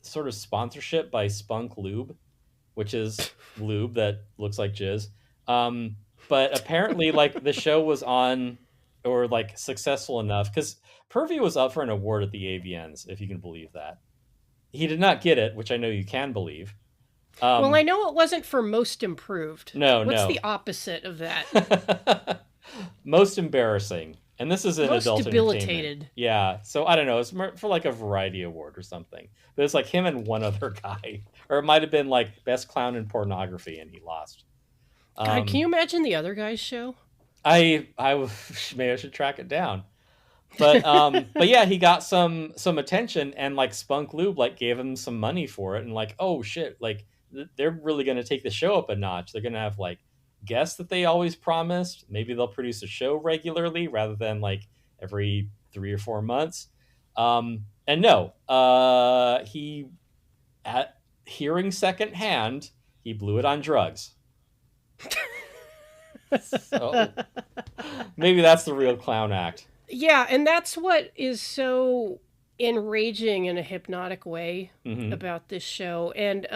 sort of sponsorship by Spunk Lube, which is lube that looks like jizz. Um, but apparently, like the show was on or like successful enough because Pervy was up for an award at the AVNs, if you can believe that. He did not get it, which I know you can believe. Well, I know it wasn't for most improved. No, What's no. the opposite of that? Most embarrassing. And this is an Most adult debilitated. entertainment. Yeah, so I don't know. It's for like a variety award or something. But it's like him and one other guy, or it might have been like best clown in pornography, and he lost. God, can you imagine the other guy's show? I maybe I should track it down. But yeah, he got some attention, and like Spunk Lube like gave him some money for it, and like, oh shit, like they're really gonna take the show up a notch. They're gonna have like guests that they always promised. Maybe they'll produce a show regularly rather than like every 3 or 4 months. And no, he at hearing secondhand, he blew it on drugs. So maybe that's the real clown act. Yeah, and that's what is so enraging in a hypnotic way about this show. And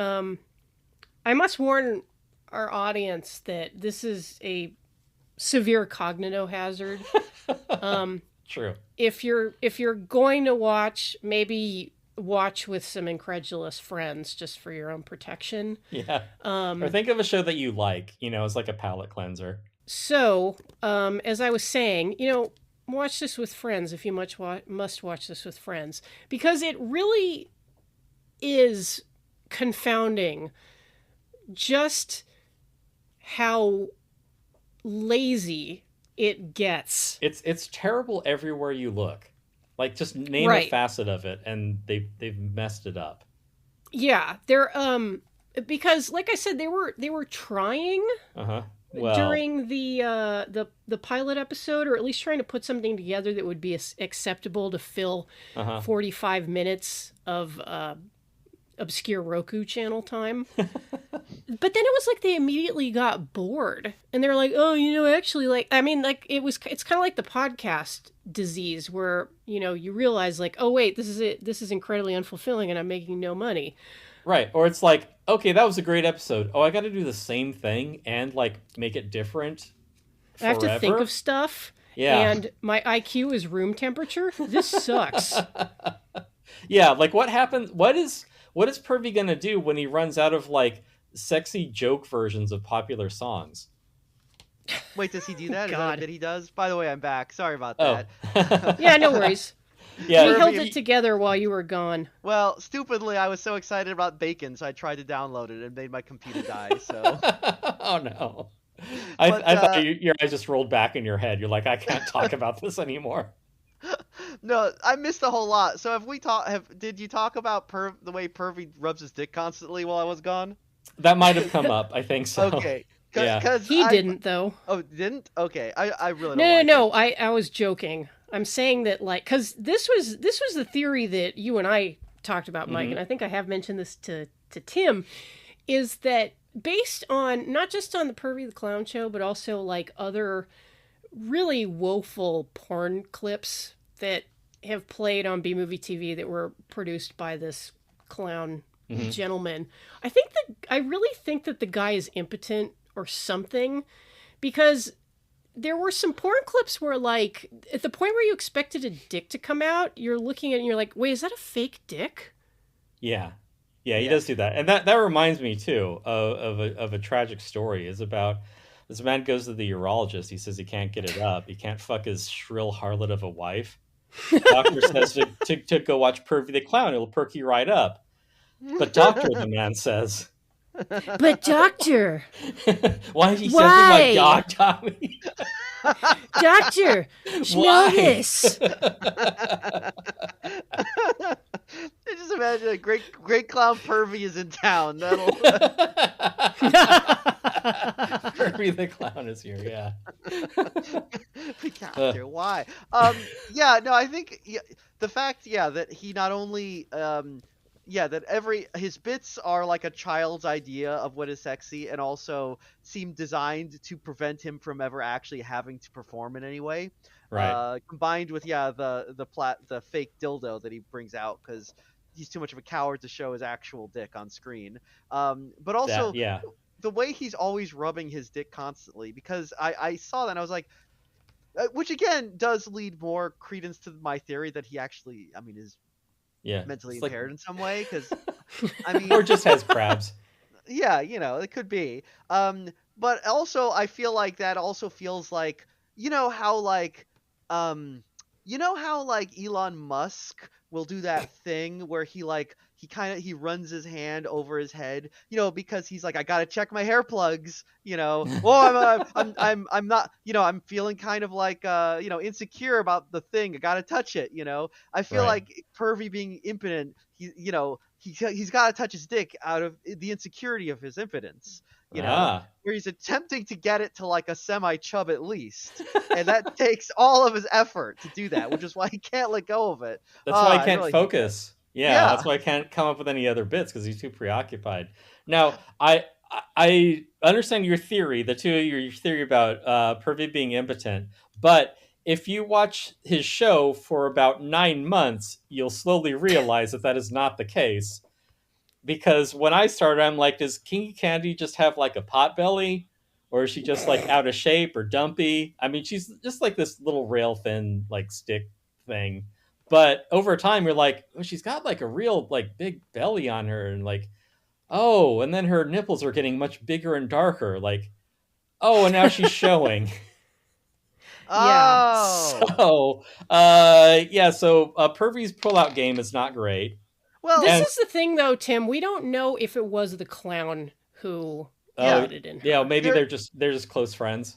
I must warn our audience that this is a severe cognitive True. If you're going to watch, maybe watch with some incredulous friends just for your own protection. Yeah. Or think of a show that you like, as like a palate cleanser. So, as I was saying, watch this with friends if you must watch this with friends, because it really is confounding just how lazy it gets. It's terrible everywhere you look. Like, just name a facet of it, and they've messed it up. Yeah, they're because like I said, they were trying during the pilot episode, or at least trying to put something together that would be acceptable to fill 45 minutes of obscure Roku channel time. But then it was like they immediately got bored, and they're like, oh, actually, like, I mean, like, it's kind of like the podcast disease where, you realize like, oh wait, this is incredibly unfulfilling and I'm making no money. Right. Or it's like, okay, that was a great episode. Oh, I got to do the same thing and like make it different forever? I have to think of stuff. Yeah. And my IQ is room temperature. This sucks. Yeah. Like, what happens? What is Pervy going to do when he runs out of like sexy joke versions of popular songs? Wait, does he do that? God. Is that what he does? By the way, I'm back. Sorry about that. Yeah, no worries. Yeah, we held it together while you were gone. Well, stupidly, I was so excited about bacon, so I tried to download it and made my computer die. So. Oh no! I thought your eyes just rolled back in your head. You're like, I can't talk about this anymore. No, I missed a whole lot. So did you talk about the way Pervy rubs his dick constantly while I was gone? That might have come up. I think so. Okay. Yeah. Cause he didn't though. Oh, didn't? Okay. I really don't No. I was joking. I'm saying that, like, because this was the theory that you and I talked about, Mike, and I think I have mentioned this to Tim, is that based on not just on the Pervy the Clown show, but also like other really woeful porn clips that have played on B-Movie TV that were produced by this clown gentleman. I really think that the guy is impotent or something, because there were some porn clips where, like, at the point where you expected a dick to come out, you're looking at it and you're like, wait, is that a fake dick? Yeah. Yeah, he does do that. And that reminds me, too, of a tragic story. It's about this man goes to the urologist. He says he can't get it up. He can't fuck his shrill harlot of a wife. The doctor says to go watch Pervy the Clown. It'll perk you right up. But doctor, the man says. But doctor, why is he sending my dog, Tommy? Doctor, smell this. I just imagine a great clown Pervy is in town. Pervy the Clown is here. Yeah. Doctor, why? Yeah. No, I think the fact, that he not only that his bits are like a child's idea of what is sexy, and also seem designed to prevent him from ever actually having to perform in any way. Right. Combined with the fake dildo that he brings out because he's too much of a coward to show his actual dick on screen. But also the way he's always rubbing his dick constantly, because I saw that and I was like, which again does lead more credence to my theory that he actually, is mentally impaired in some way, because or just has crabs. Yeah, it could be. But also I feel like that also feels like you know how like um Elon Musk will do that thing where he runs his hand over his head, because he's like, I gotta check my hair plugs, oh I'm not, I'm feeling kind of like insecure about the thing, I gotta touch it. I feel Right. like Pervy being impotent, he's got to touch his dick out of the insecurity of his impotence, Ah. where he's attempting to get it to like a semi chub at least, and that takes all of his effort to do that, which is why he can't let go of it. That's why I I can't really hate that. focus. Yeah, that's Yeah. why I can't come up with any other bits because he's too preoccupied. Now, I understand your theory, your theory about Pervy being impotent, but if you watch his show for about 9 months, you'll slowly realize that that is not the case. Because when I started, I'm like, does Kinky Candy just have like a pot belly? Or is she just like out of shape or dumpy? I mean, she's just like this little rail thin like stick thing. But over time, you're like, oh, she's got like a real like big belly on her, and like, oh, and then her nipples are getting much bigger and darker. Like, oh, and now she's showing. Yeah. Oh. So Pervy's pullout game is not great. Well, This And is the thing, though, Tim. We don't know if it was the clown who yeah. oh, put it in yeah, her. maybe There they're just close friends.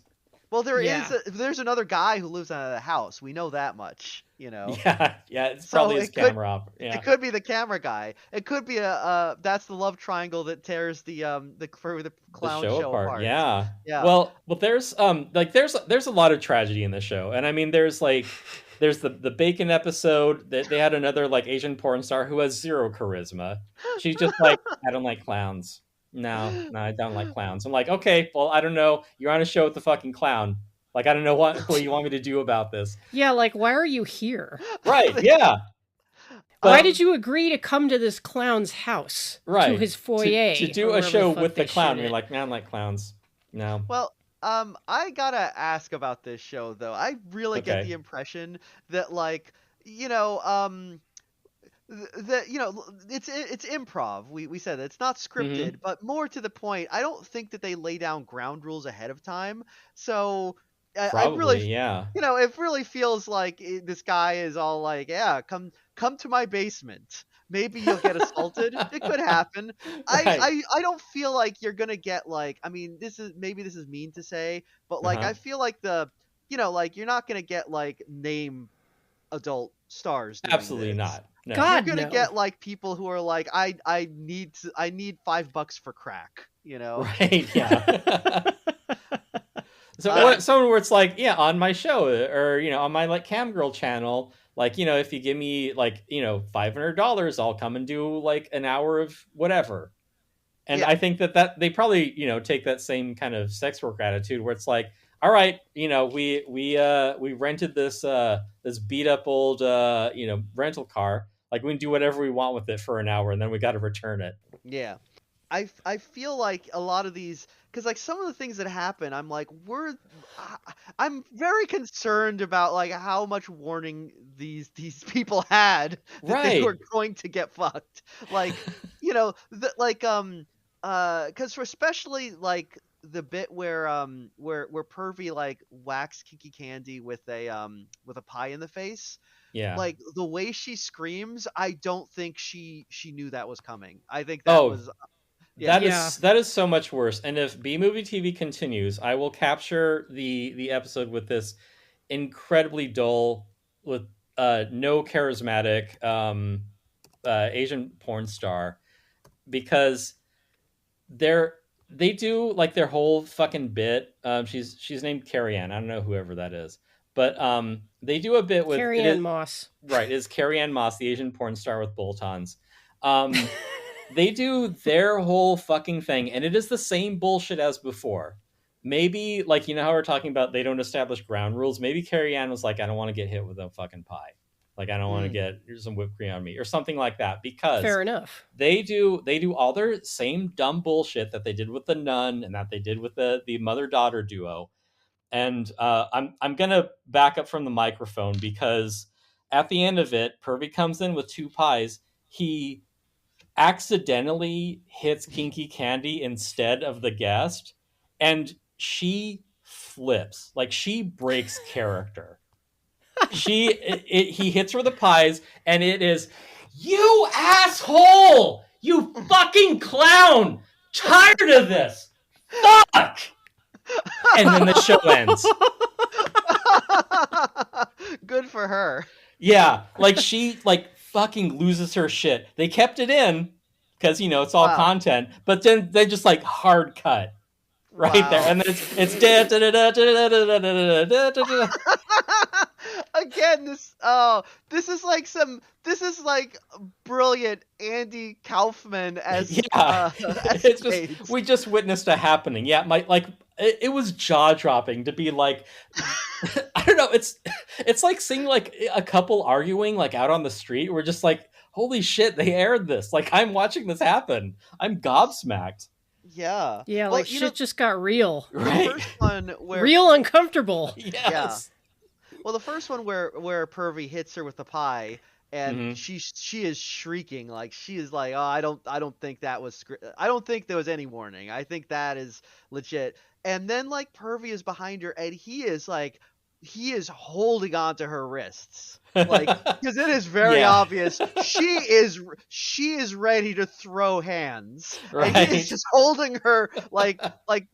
well Yeah. there's another guy who lives out of the house. We know that much. Yeah, yeah, it's So probably his camera op. it Yeah, could be the camera guy. It could be a that's the love triangle that tears the the clown show show apart. apart. Yeah. Yeah. Well, there's there's a lot of tragedy in the show, and I mean, there's the bacon episode that they had another like Asian porn star who has zero charisma. She's just like, I don't like clowns. No, I don't like clowns. I'm like, okay, well, I don't know. You're on a show with the fucking clown. Like, I don't know what you want me to do about this. Yeah, like, why are you here? Right? Yeah. Why But did you agree to come to this clown's house? To right his foyer? to do or a wherever show the fuck with they the clown, shoot you're it. like, man, I don't like clowns. No. Well, I gotta ask about this show though. I really get Okay. the impression that like, you know, that it's improv. We said that it's not Hmm. scripted, but more to the point, I don't think that they lay down ground rules ahead of time. So I really, Probably, yeah. it really feels like this guy is all like, yeah, come to my basement. Maybe you'll get assaulted. It could happen. Right. I don't feel like you're gonna get like. I mean, this is mean to say, but like Uh-huh. I feel like like you're not gonna get like name adult stars doing Absolutely this. not. No. You're God, gonna no. get like people who are like, I need $5 for crack. Right, yeah. So Uh, what someone where it's like, yeah, on my show or on my like cam girl channel, like, if you give me like, $500, I'll come and do like an hour of whatever. And yeah, I think that they probably, take that same kind of sex work attitude where it's like, all right, we rented this beat up old rental car. Like we can do whatever we want with it for an hour and then we got to return it. yeah. I feel like a lot of these, because like some of the things that happen, I'm like, I'm very concerned about like how much warning these people had that they were Right. going to get fucked. Like, like because for especially like the bit where Pervy like whacks Kiki Candy with a pie in the face. Yeah. Like the way she screams, I don't think she knew that was coming. I think that Oh, was yeah. that Yeah. is that is so much worse. And if B movie TV continues, I will capture the episode with this incredibly dull, with no charismatic Asian porn star, because they're they do like their whole fucking bit. She's named Carrie Ann. I don't know whoever that is, but they do a bit with Carrie it. Ann Moss. Right, is Carrie Ann Moss, the Asian porn star with boltons. Um, they do their whole fucking thing, and it is the same bullshit as before. Maybe, like, how we're talking about they don't establish ground rules. Maybe Carrie Ann was like, I don't want to get hit with a fucking pie. Like, I don't want to Mm, get some whipped cream on me or something like that, because Fair enough. they do all their same dumb bullshit that they did with the nun and that they did with the mother daughter duo. And I'm gonna back up from the microphone because at the end of it, Pervy comes in with two pies. He accidentally hits Kinky Candy instead of the guest, and she flips. Like, she breaks character. He hits her with the pies, and it is, "You asshole! You fucking clown! Tired of this! Fuck!" And then the show ends. Good for her. Yeah, like, she like fucking loses her shit. They kept it in because, you know, it's all content, but then they just like hard cut right there, and then it's again. This is like brilliant Andy Kaufman as it's just, we just witnessed a happening. Yeah, it was jaw dropping to be like, I don't know. It's like seeing like a couple arguing like out on the street. We're just like, holy shit, they aired this. Like, I'm watching this happen. I'm gobsmacked. Yeah. Yeah, well, like shit just got real. Right. The first one where real uncomfortable. Yes. Yeah. Well, the first one where Pervy hits her with the pie, and she is shrieking, like, she is like, "Oh, I don't think that was I don't think there was any warning. I think that is legit." And then like Pervy is behind her, and he is holding onto her wrists, like, because it is very obvious she is ready to throw hands, right. And he is just holding her, like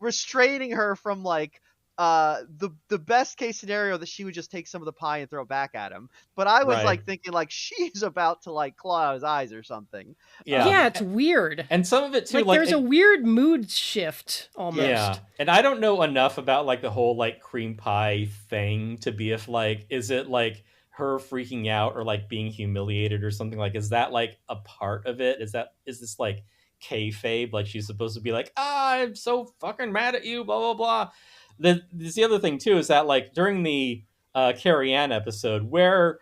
restraining her from like the best case scenario that she would just take some of the pie and throw it back at him. But I was like thinking like she's about to like claw out his eyes or something. Yeah, it's weird. And some of it too, like there's a weird mood shift almost. Yeah. And I don't know enough about like the whole like cream pie thing to be if like, is it like her freaking out or like being humiliated or something? Like, is that like a part of it? Is this like kayfabe? Like, she's supposed to be like, I'm so fucking mad at you, blah, blah, blah. The other thing too is that like during the Carrie Ann episode where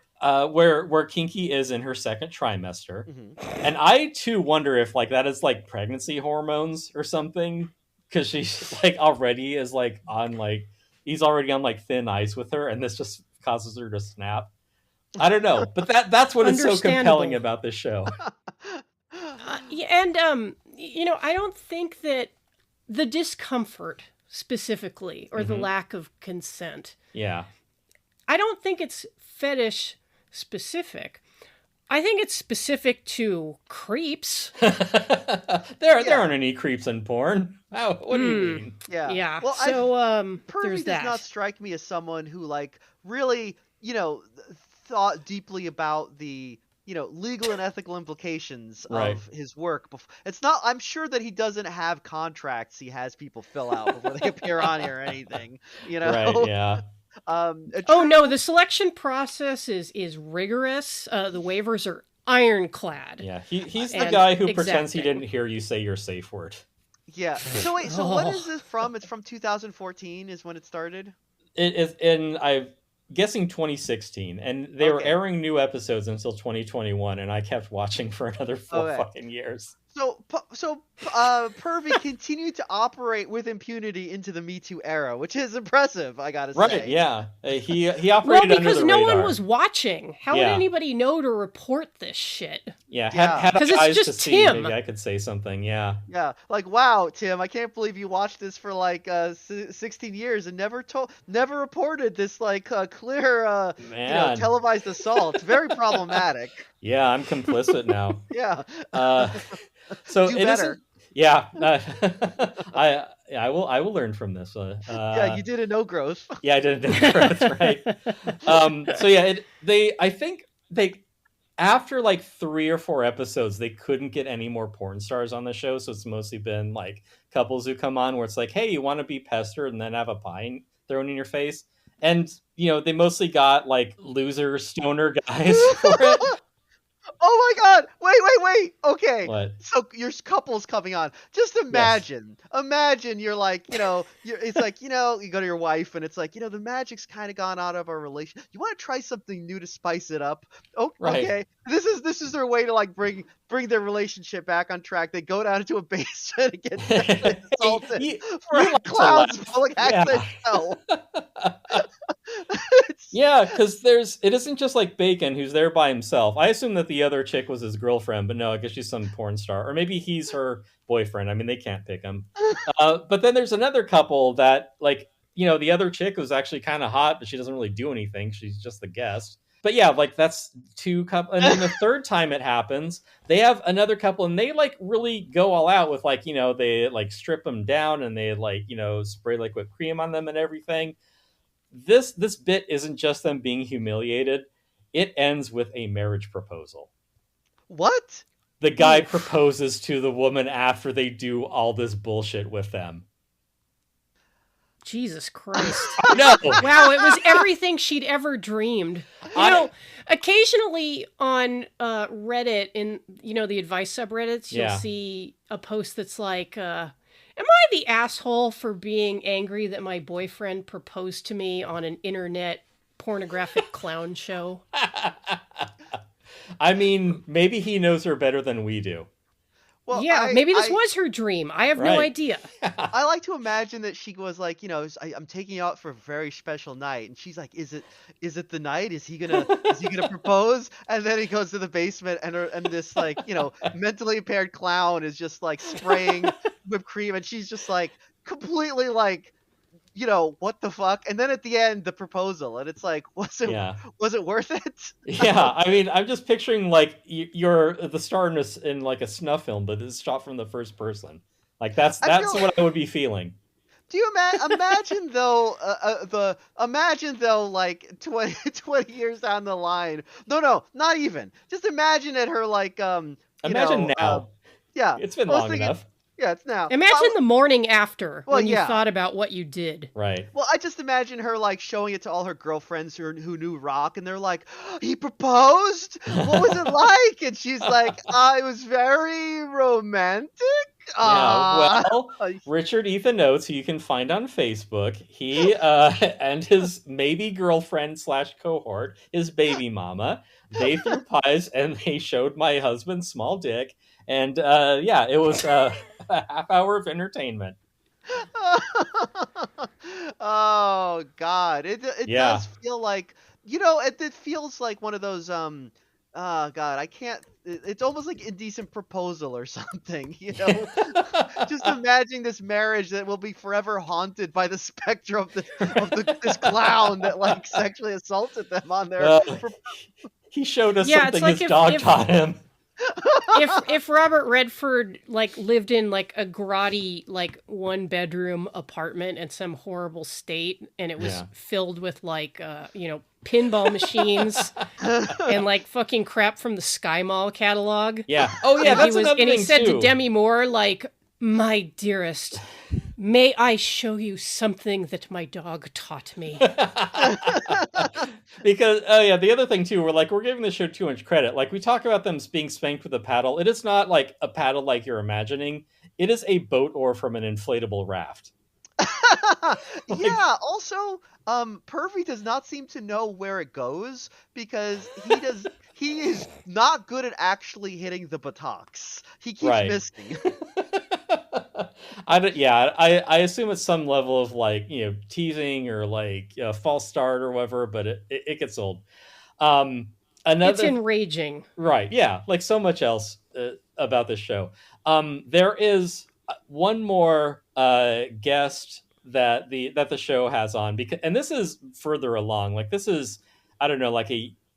Kinky is in her second trimester, and I too wonder if like that is like pregnancy hormones or something, because she's like already is like on like, he's already on like thin ice with her, and this just causes her to snap. I don't know, but that's what is so compelling about this show. And you know, I don't think that the discomfort specifically, or the lack of consent. Yeah. I don't think it's fetish specific. I think it's specific to creeps. There aren't any creeps in porn. What do you mean? Yeah. Yeah. Well, so Pervy there's that. does not strike me as someone who like really, you know, thought deeply about the, you know, legal and ethical implications of his work. It's not, I'm sure that he doesn't have contracts he has people fill out before they appear on here or anything, you know? Right, yeah. Oh no, the selection process is rigorous. The waivers are ironclad. Yeah, he's the guy who pretends he didn't hear you say your safe word. Yeah. So wait, so when is this from? It's from 2014 is when it started? It is I'm guessing 2016, and they were airing new episodes until 2021, and I kept watching for another 4 fucking years. So Pervy continued to operate with impunity into the Me Too era, which is impressive, I gotta say. Right, yeah. He operated under the radar. Well, because no one was watching. How would anybody know to report this shit? Yeah, had I eyes to see, maybe I could say something, yeah. Yeah, like, wow, Tim, I can't believe you watched this for like 16 years and never reported this like clear you know, televised assault. Very problematic. Yeah, I'm complicit now. Yeah. So do it better. Isn't, yeah, I will learn from this. Yeah, you did a no growth. Yeah, I did a no growth, right? So yeah, I think they after like 3 or 4 episodes, they couldn't get any more porn stars on the show, so it's mostly been like couples who come on where it's like, hey, you want to be pestered and then have a pie thrown in your face, and you know they mostly got like loser stoner guys for it. Oh my god! Wait! Okay. What? So your couple's coming on. Just imagine. Yes. Imagine you're like, you know, it's like, you know, you go to your wife and it's like, you know, the magic's kind of gone out of our relation. You want to try something new to spice it up? Oh, right. Okay. This is their way to like bring their relationship back on track. They go down into a basement and get sexually assaulted for a clown's public access show. Yeah, because it isn't just like Bacon who's there by himself. I assume that the other chick was his girlfriend, but no, I guess she's some porn star. Or maybe he's her boyfriend. I mean, they can't pick him. But then there's another couple that, like, the other chick was actually kind of hot, but she doesn't really do anything. She's just the guest. But yeah, like that's two couple. And then the third time it happens, they have another couple and they like really go all out with like, they like strip them down and they like, spray like whipped cream on them and everything. This bit isn't just them being humiliated. It ends with a marriage proposal. What? The guy proposes to the woman after they do all this bullshit with them. Jesus Christ. No. Wow, it was everything she'd ever dreamed. Occasionally on Reddit, in the advice subreddits, you'll see a post that's like, am I the asshole for being angry that my boyfriend proposed to me on an internet pornographic clown show? I mean, maybe he knows her better than we do. Well, yeah, maybe this was her dream. I have no idea. I like to imagine that she was like, I'm taking you out for a very special night, and she's like, "Is it the night? Is he gonna propose?" And then he goes to the basement, and this like mentally impaired clown is just like spraying whipped cream, and she's just like completely like, what the fuck? And then at the end, the proposal, and it's like, was it worth it? Yeah, I mean, I'm just picturing like you're the star in like a snuff film, but it's shot from the first person. Like that's what I would be feeling. Do you imagine though? Imagine though, like 20 years down the line. No, not even. Just imagine at her like Imagine now. Yeah, it's been long enough. Yeah, it's now. Imagine the morning after when you thought about what you did. Right. Well, I just imagine her like showing it to all her girlfriends who knew rock, and they're like, "He proposed? What was it like?" And she's like, "It was very romantic." Yeah, well, Richard Ethan Oates, who you can find on Facebook, he and his maybe girlfriend / cohort, his baby mama, they threw pies and they showed my husband's small dick. And it was a half hour of entertainment. Oh God, it does feel like it feels like one of those oh God, I can't. It's almost like indecent proposal or something, Just imagine this marriage that will be forever haunted by the specter of this clown that like sexually assaulted them on there. He showed us something his dog taught him. If Robert Redford like lived in like a grotty like 1-bedroom apartment in some horrible state, and it was filled with like pinball machines and like fucking crap from the Sky Mall catalog. Yeah. Oh yeah, that's another thing and he said too. to Demi Moore like, "My dearest, may I show you something that my dog taught me?" Because the other thing too, we're giving the show too much credit. Like we talk about them being spanked with a paddle. It is not like a paddle like you're imagining. It is a boat oar from an inflatable raft. Yeah. Also, Pervy does not seem to know where it goes because he is not good at actually hitting the buttocks. He keeps missing. I assume it's some level of like teasing or like false start or whatever, but it gets old. It's enraging, right? Yeah, like so much else about this show. There is one more guest that the show has on, and this is further along. Like this is, I don't know, like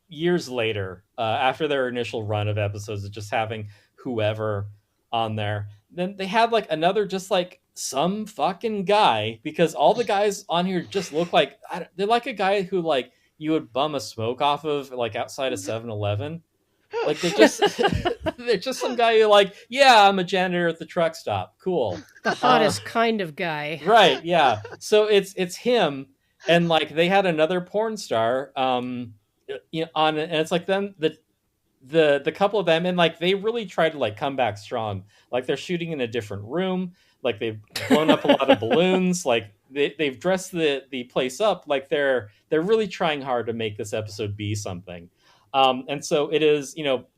years later after their initial run of episodes of just having whoever on there. Then they had like another just like some fucking guy, because all the guys on here just look like they're like a guy who like you would bum a smoke off of like outside of 7-Eleven. Like they're just some guy who like, yeah, I'm a janitor at the truck stop. Cool. The hottest kind of guy. Right, yeah. So it's him, and like they had another porn star on, and it's like them the couple of them, and like they really tried to like come back strong. Like they're shooting in a different room, like they've blown up a lot of balloons, like they've dressed the place up, like they're really trying hard to make this episode be something. And so it is,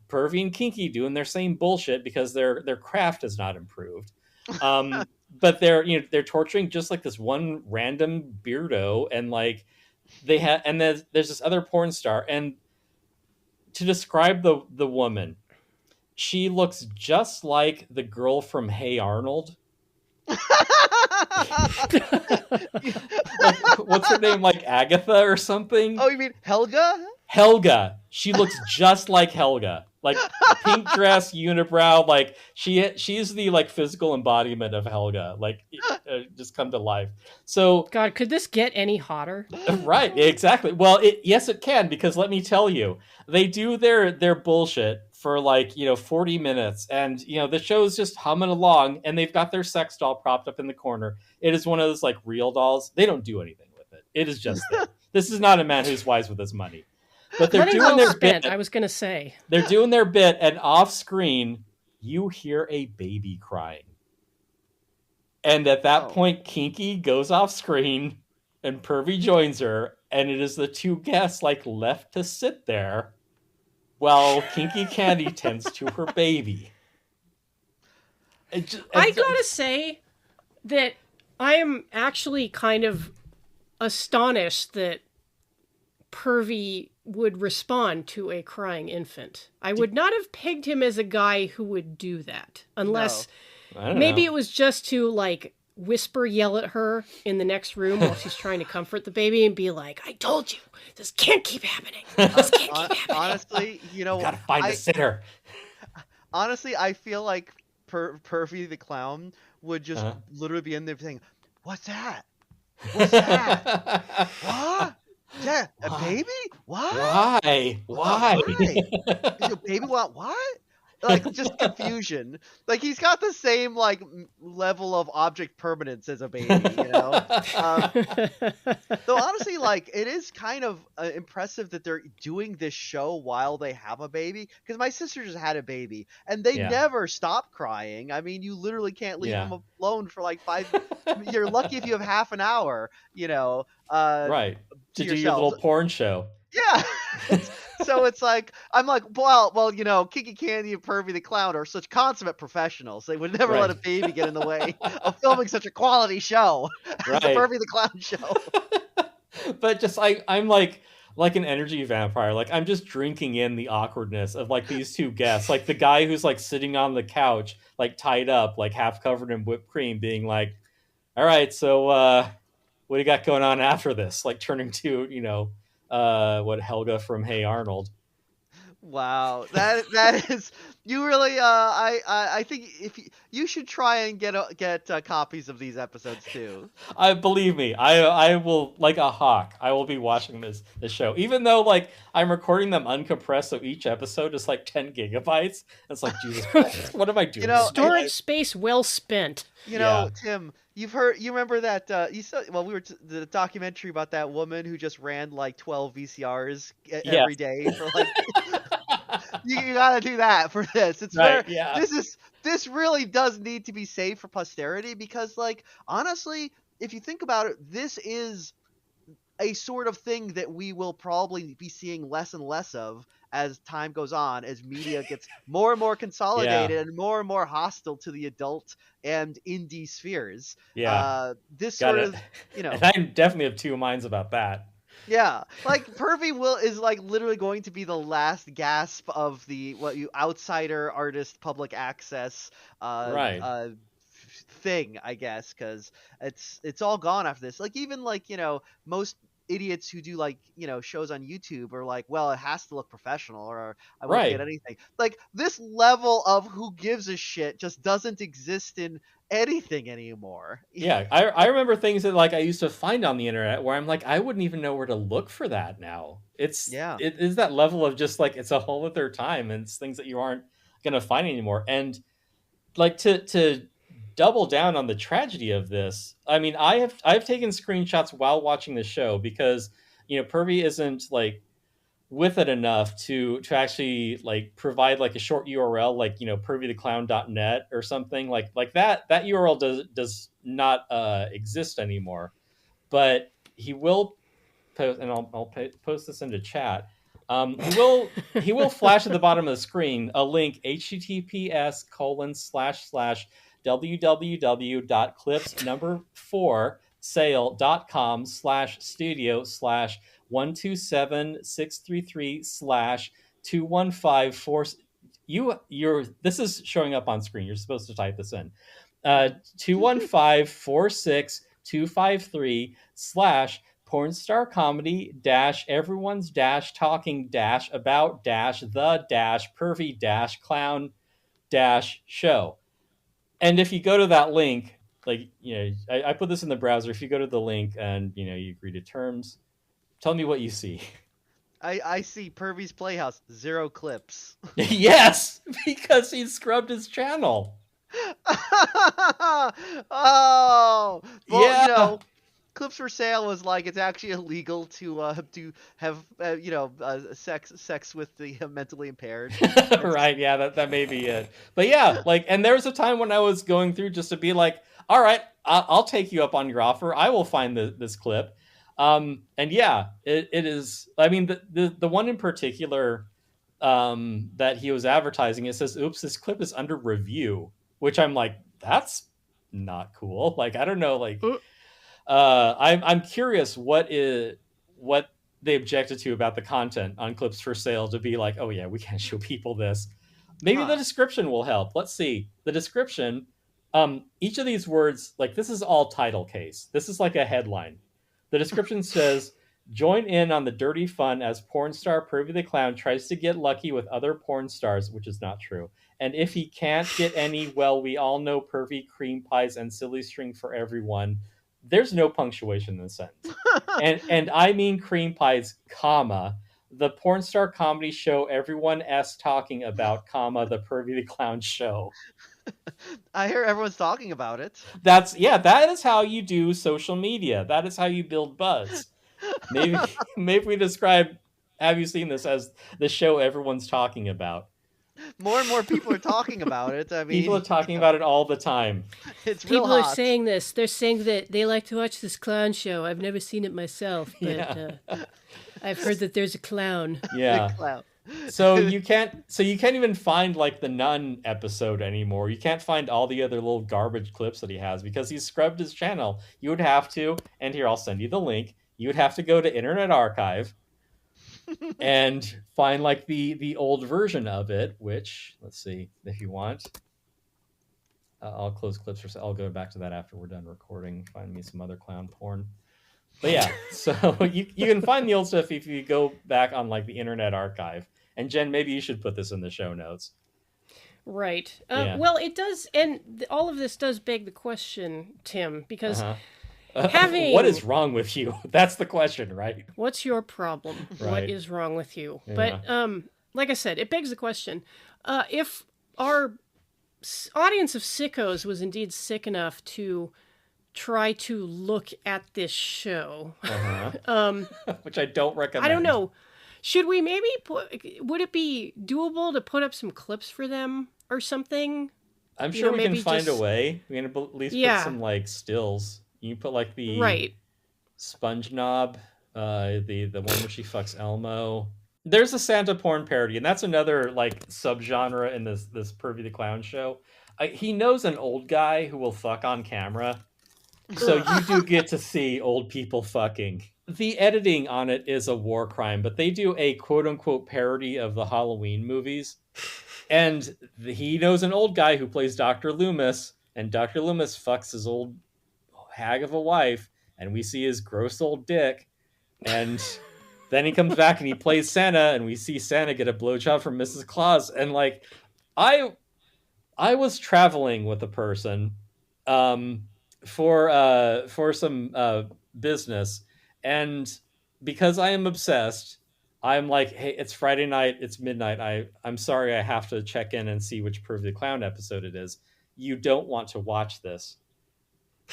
Pervy and Kinky doing their same bullshit because their craft has not improved. But they're torturing just like this one random beardo, and like and there's this other porn star, and to describe the woman, she looks just like the girl from Hey Arnold. Like, what's her name? Like Agatha or something? Oh, you mean Helga? Helga. She looks just like Helga. Like pink dress, unibrow. Like she's the like physical embodiment of Helga. Like just come to life. So God, could this get any hotter? right, exactly. Well, yes, it can, because let me tell you, they do their bullshit for like 40 minutes, and the show's just humming along, and they've got their sex doll propped up in the corner. It is one of those like real dolls. They don't do anything with it. It is just there. This is not a man who's wise with his money. But they're Money doing well their spent, bit. I was going to say. They're doing their bit, and off screen, you hear a baby crying. And at that point, Kinky goes off screen, and Pervy joins her, and it is the two guests like left to sit there while Kinky Candy tends to her baby. I gotta say that I am actually kind of astonished that Pervy would respond to a crying infant. I would not have pegged him as a guy who would do that, unless maybe it was just to like whisper yell at her in the next room while she's trying to comfort the baby and be like, I told you, this can't keep happening. This can't keep happening. Honestly, gotta find a sitter. Honestly, I feel like Pervy the clown would just literally be in there saying, "What's that? What's that? What? Yeah, a baby? What? Why? Does your baby want what?" Like, just confusion. Like, he's got the same like level of object permanence as a baby, Though honestly, like, it is kind of impressive that they're doing this show while they have a baby. Because my sister just had a baby, and they never stop crying. I mean, you literally can't leave them alone for like 5. You're lucky if you have half an hour, right, to do your little porn show. Yeah. So it's like, I'm like, well, Kiki Candy and Pervy the Clown are such consummate professionals. They would never let a baby get in the way of filming such a quality show as the Pervy the Clown show. But just I'm like an energy vampire. Like, I'm just drinking in the awkwardness of like these two guests. Like the guy who's like sitting on the couch, like tied up, like half covered in whipped cream, being like, all right, so what do you got going on after this? Like turning to, what Helga from Hey Arnold. Wow, that is, you really I think if you should try and get copies of these episodes too. Believe me, I will, like a hawk. I will be watching this show, even though like I'm recording them uncompressed, so each episode is like 10 gigabytes. It's like, Jesus Christ, what am I doing? Storage space well spent. Tim, you remember that you saw, well, we were the documentary about that woman who just ran like 12 VCRs every day for like. You gotta do that for this. It's right, this really does need to be saved for posterity, because like, honestly, if you think about it, this is a sort of thing that we will probably be seeing less and less of as time goes on, as media gets more and more consolidated and more hostile to the adult and indie spheres. This sort of, And I definitely have two minds about that. Yeah, like Pervy is like literally going to be the last gasp of the outsider artist public access thing, I guess, because it's all gone after this. Like, even like most idiots who do like shows on YouTube are like, well, it has to look professional or I won't get anything. Like, this level of who gives a shit just doesn't exist in anything anymore. Yeah, I remember things that like I used to find on the internet where I'm like, I wouldn't even know where to look for that now. It is that level of just like, it's a whole other time, and it's things that you aren't gonna find anymore. And like to double down on the tragedy of this, I mean, I've taken screenshots while watching the show, because Pervy isn't like with it enough to actually like provide like a short URL, like pervytheclown.net or something like that URL does not exist anymore. But he will post, and I'll post this into chat. He will flash at the bottom of the screen a link, https:// www.clips4 clipsforsale.com/studio/127-633/2154. This is showing up on screen. You're supposed to type this in. 215-46-253/pornstar comedy-everyone's-talking-about-the-pervy-clown-show. And if you go to that link, like, I put this in the browser. If you go to the link and, you agree to terms, tell me what you see. I see Pervy's Playhouse, 0 clips. Yes, because he scrubbed his channel. Oh, well, Yeah. Clips for Sale was like it's actually illegal to have sex with the mentally impaired. Right, yeah, that may be it. But yeah, and there was a time when I was going through just to be like, all right, I'll take you up on your offer. I will find this clip. And yeah, it is. I mean, the one in particular that he was advertising, it says, "Oops, this clip is under review," which I'm like, that's not cool. I don't know, I'm curious what they objected to about the content on Clips for Sale to be like, oh yeah, we can't show people this. Maybe the description will help. Let's see. The description, each of these words, this is all title case. This is like a headline. The description says, join in on the dirty fun as porn star Pervy the Clown tries to get lucky with other porn stars, which is not true. And if he can't get any, well, we all know Pervy, cream pies, and silly string for everyone. There's no punctuation in the sentence. and I mean cream pies, comma, the porn star comedy show everyone s talking about, comma, the Pervy the Clown show. I hear everyone's talking about it. That is how you do social media. That is how you build buzz. Maybe we describe Have You Seen This as the show everyone's talking about. More and more people are talking about it. I mean, people are talking about it all the time. It's real People hot. are saying this. They're saying that they like to watch this clown show. I've never seen it myself, but I've heard that there's a clown. Yeah. The clown. So you can't even find the Nun episode anymore. You can't find all the other little garbage clips that he has because he's scrubbed his channel. You would have to, and here I'll send you the link. You would have to go to Internet Archive and find the old version of it, which, let's see, if you want, I'll close Clips for Sale. I'll go back to that after we're done recording. Find me some other clown porn. But yeah, so you can find the old stuff if you go back on the Internet Archive. And Jen, maybe you should put this in the show notes. Right. Yeah. Well, it does, and all of this does beg the question, Tim, because what is wrong with you? That's the question, right? What's your problem? Right. What is wrong with you? Yeah. But like I said, it begs the question: if our audience of sickos was indeed sick enough to try to look at this show, which I don't recommend. I don't know. Should we maybe would it be doable to put up some clips for them or something? I'm sure we can find a way. We can at least put some stills. You put the Sponge Knob, the one where she fucks Elmo. There's a Santa porn parody, and that's another subgenre in this Pervy the Clown show. He knows an old guy who will fuck on camera, so you do get to see old people fucking. The editing on it is a war crime, but they do a quote-unquote parody of the Halloween movies. And he knows an old guy who plays Dr. Loomis, and Dr. Loomis fucks his old hag of a wife, and we see his gross old dick. And then he comes back and he plays Santa, and we see Santa get a blowjob from Mrs. Claus. And I was traveling with a person for some business. And because I am obsessed, I'm like, hey, it's Friday night, it's midnight. I'm sorry, I have to check in and see which Pervy the Clown episode it is. You don't want to watch this.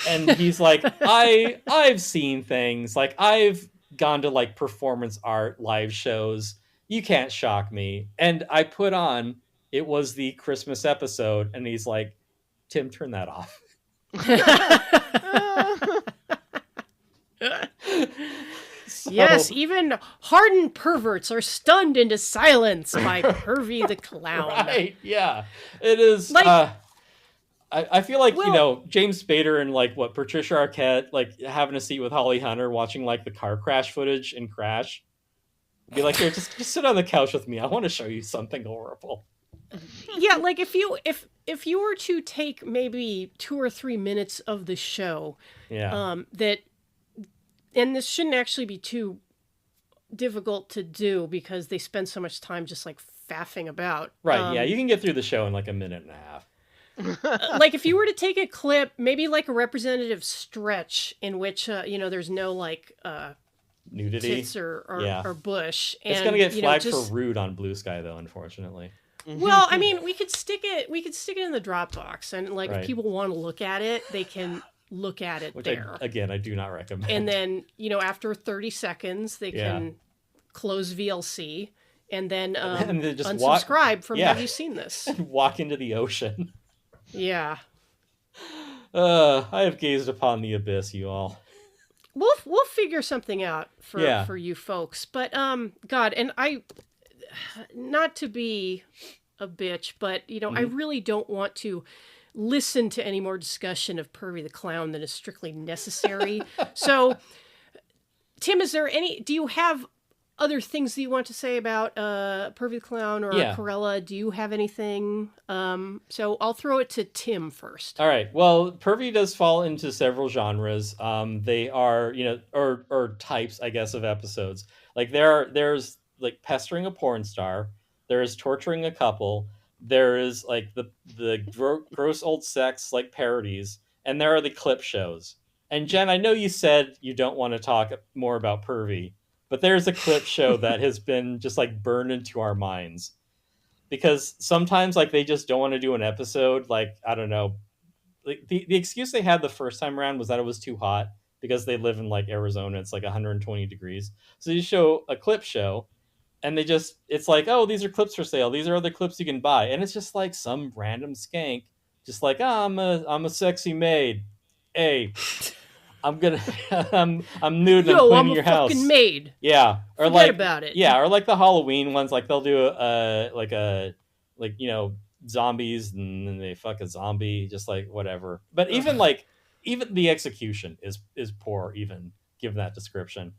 And he's like, I've seen things. I've gone to performance art live shows. You can't shock me. And I put on, it was the Christmas episode, and he's like, Tim, turn that off. So, yes, even hardened perverts are stunned into silence by Pervy the Clown. Right, yeah. It is... I feel like, James Spader and like Patricia Arquette, like having a seat with Holly Hunter watching like the car crash footage in Crash. Be like, here, just sit on the couch with me. I want to show you something horrible. Yeah, like if you were to take maybe 2 or 3 minutes of the show, and this shouldn't actually be too difficult to do because they spend so much time just like faffing about. Right, yeah, you can get through the show in like a minute and a half. Like if you were to take a clip, maybe like a representative stretch in which, there's no like nudity tits or bush. It's going to get flagged for rude on Blue Sky though, unfortunately. Well, I mean, we could stick it in the Dropbox and like if people want to look at it, they can look at it. Which there. I do not recommend. And then, after 30 seconds, they can close VLC and then just unsubscribe from Have You Seen This? Walk into the ocean. Yeah. I have gazed upon the abyss, you all. We'll figure something out for you folks. But God, and I, not to be a bitch, but I really don't want to listen to any more discussion of Pervy the Clown than is strictly necessary. So, Tim, do you have other things that you want to say about Pervy the Clown or Karella? Do you have anything? So I'll throw it to Tim first. All right. Well, Pervy does fall into several genres. They are, or types, I guess, of episodes. Like there's like pestering a porn star. There is torturing a couple. There is like the gross old sex like parodies, and there are the clip shows. And Jen, I know you said you don't want to talk more about Pervy, but there's a clip show that has been just like burned into our minds because sometimes like they just don't want to do an episode. Like, I don't know, like the excuse they had the first time around was that it was too hot because they live in like Arizona. It's like 120 degrees. So you show a clip show and it's like, oh, these are clips for sale. These are other clips you can buy. And it's just like some random skank, just like, oh, I'm a sexy maid. Hey, I'm nude and I'm cleaning your house. I'm a fucking maid. Yeah. Or Forget about it. Yeah, or like the Halloween ones, like they'll do zombies and then they fuck a zombie, just like whatever. But even the execution is poor, even given that description.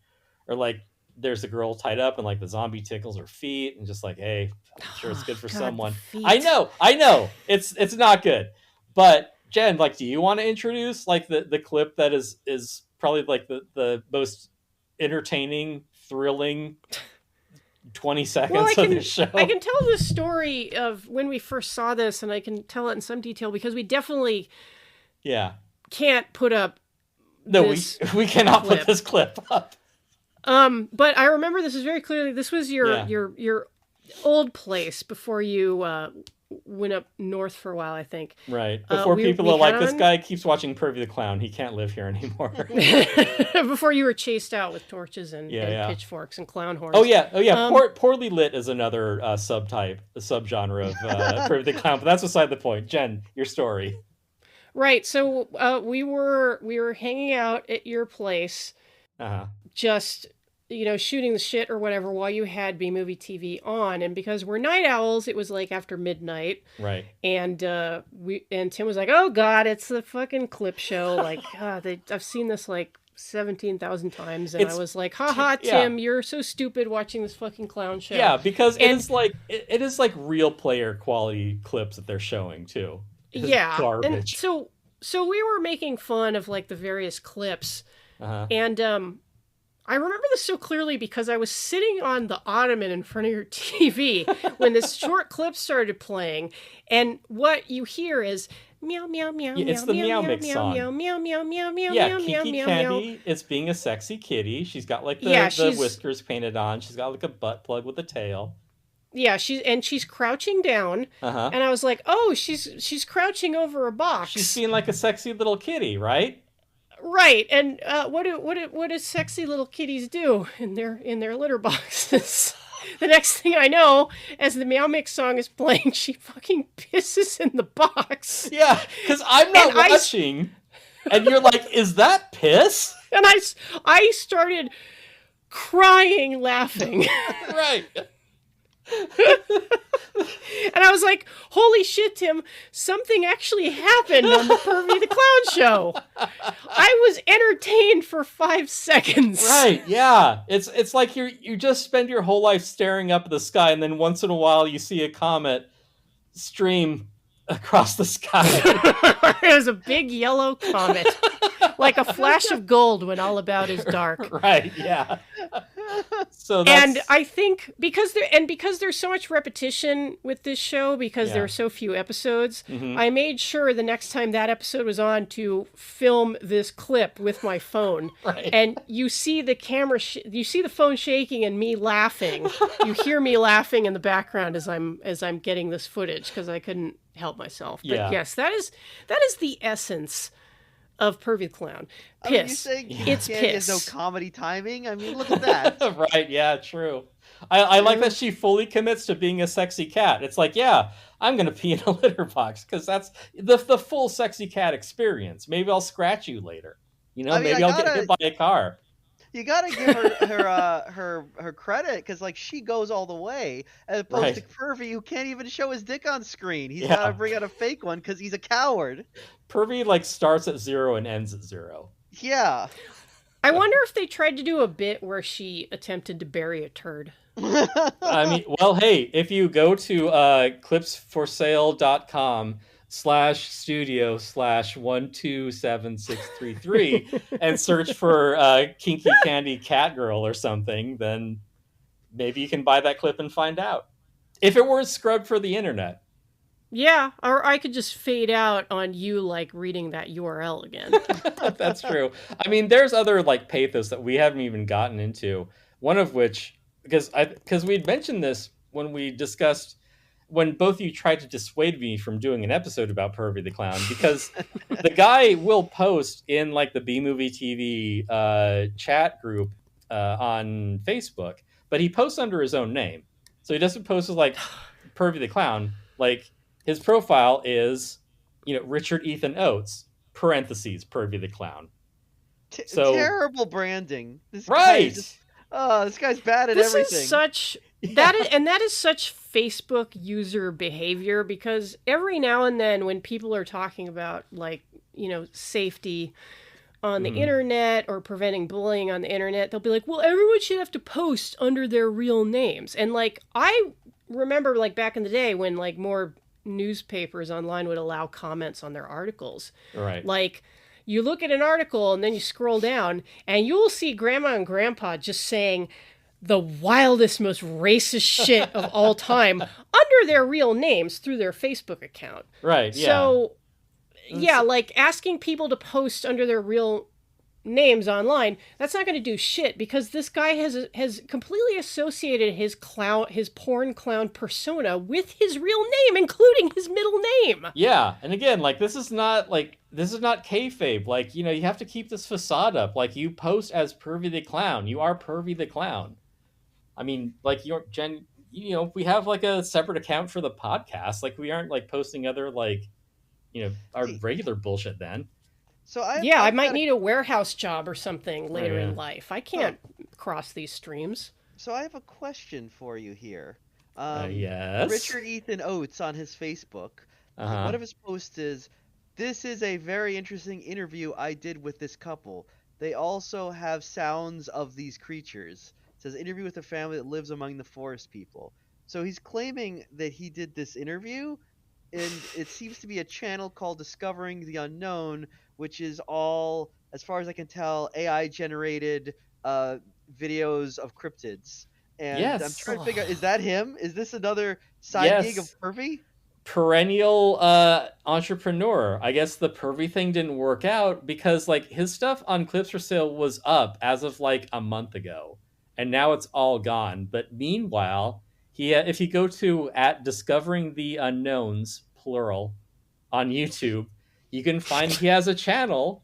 Or like there's a girl tied up and like the zombie tickles her feet and just like, hey, I'm sure it's good for someone. I know. It's not good. But Jen, like, do you want to introduce like the clip that is probably like the most entertaining, thrilling 20 seconds of the show? I can tell the story of when we first saw this, and I can tell it in some detail because we definitely can't put up. No, we cannot put this clip up. But I remember this is very clearly. This was your old place before you went up north for a while, I think. Right. Before people are like, this guy keeps watching Pervy the Clown. He can't live here anymore. Before you were chased out with torches and pitchforks and clown horns. Oh, yeah. Poorly lit is another subgenre of Pervy the Clown, but that's beside the point. Jen, your story. Right. So we were hanging out at your place, just shooting the shit or whatever while you had B-Movie TV on. And because we're night owls, it was like after midnight. Right. And Tim was like, oh God, it's the fucking clip show. Like, I've seen this like 17,000 times. And I was like, haha, Tim, you're so stupid watching this fucking clown show. Yeah, because it is like real player quality clips that they're showing too. It's garbage. And so we were making fun of like the various clips. And I remember this so clearly because I was sitting on the ottoman in front of your TV when this short clip started playing, and what you hear is meow meow meow. Yeah, it's the meow mix song. Meow meow meow meow meow yeah, meow meow Kiki meow Candy meow. is being a sexy kitty. She's got like the whiskers painted on. She's got like a butt plug with a tail. Yeah, she's crouching down, and I was like, oh, she's crouching over a box. She's being like a sexy little kitty, right? Right, and what do sexy little kitties do in their litter boxes? The next thing I know, as the Meow Mix song is playing, she fucking pisses in the box. Yeah, because I'm not watching, and you're like, "Is that piss?" And I started crying, laughing. Right. And I was like, holy shit, Tim, something actually happened on the Pervy the Clown show. I was entertained for 5 seconds. Right, yeah. It's like you just spend your whole life staring up at the sky, and then once in a while you see a comet stream across the sky. It was a big yellow comet. Like a flash of gold when all about is dark. Right, yeah. So that's... And I think because there's so much repetition with this show, because there are so few episodes, I made sure the next time that episode was on to film this clip with my phone. Right. And you see the camera, you see the phone shaking and me laughing. You hear me laughing in the background as I'm getting this footage because I couldn't help myself. But yes, that is the essence of Pervy Clown. Piss. You're saying it's piss. There's no comedy timing? I mean, look at that. Right, yeah, true. I like that she fully commits to being a sexy cat. It's like, yeah, I'm going to pee in a litter box because that's the full sexy cat experience. Maybe I'll scratch you later. You know, maybe I'll get hit by a car. You gotta give her credit, because like she goes all the way, as opposed to Pervy, who can't even show his dick on screen. He's gotta bring out a fake one because he's a coward. Pervy like starts at 0 and ends at 0. Yeah. I wonder if they tried to do a bit where she attempted to bury a turd. I mean, well, hey, if you go to clipsforsale.com/studio/127633 and search for Kinky Candy Cat Girl or something, then maybe you can buy that clip and find out. If it weren't scrubbed for the internet. Yeah, or I could just fade out on you like reading that URL again. That's true. I mean, there's other like pathos that we haven't even gotten into. One of which, because we'd mentioned this when we discussed, when both of you tried to dissuade me from doing an episode about Pervy the Clown, because the guy will post in like the B Movie TV chat group on Facebook, but he posts under his own name. So he doesn't post as like Pervy the Clown. Like his profile is, Richard Ethan Oates, parentheses, Pervy the Clown. So terrible branding. This right. This guy's bad at everything. This is such... That is such Facebook user behavior, because every now and then when people are talking about like, safety on the internet or preventing bullying on the internet, they'll be like, well, everyone should have to post under their real names. And like, I remember like back in the day when like more newspapers online would allow comments on their articles. Right. Like, you look at an article and then you scroll down and you'll see grandma and grandpa just saying the wildest, most racist shit of all time under their real names through their Facebook account. Right, yeah. So, yeah, like asking people to post under their real names online, that's not going to do shit, because this guy has completely associated his porn clown persona with his real name, including his middle name. Yeah, and again, like this is not kayfabe. Like, you have to keep this facade up. Like, you post as Pervy the Clown. You are Pervy the Clown. I mean, like, we have like a separate account for the podcast. Like, we aren't like posting other like, our regular bullshit then. So I might need a warehouse job or something later in life. I can't cross these streams. So I have a question for you here. Yes. Richard Ethan Oates on his Facebook. One of his posts is, "This is a very interesting interview I did with this couple. They also have sounds of these creatures." It says, "Interview with a family that lives among the forest people." So he's claiming that he did this interview, and it seems to be a channel called Discovering the Unknown, which is all, as far as I can tell, AI-generated videos of cryptids. And I'm trying to figure out, is that him? Is this another side gig of Pervy? Perennial entrepreneur. I guess the Pervy thing didn't work out because like his stuff on Clips for Sale was up as of like a month ago, and now it's all gone. But meanwhile, if you go to @Discovering the Unknowns, plural, on YouTube, you can find he has a channel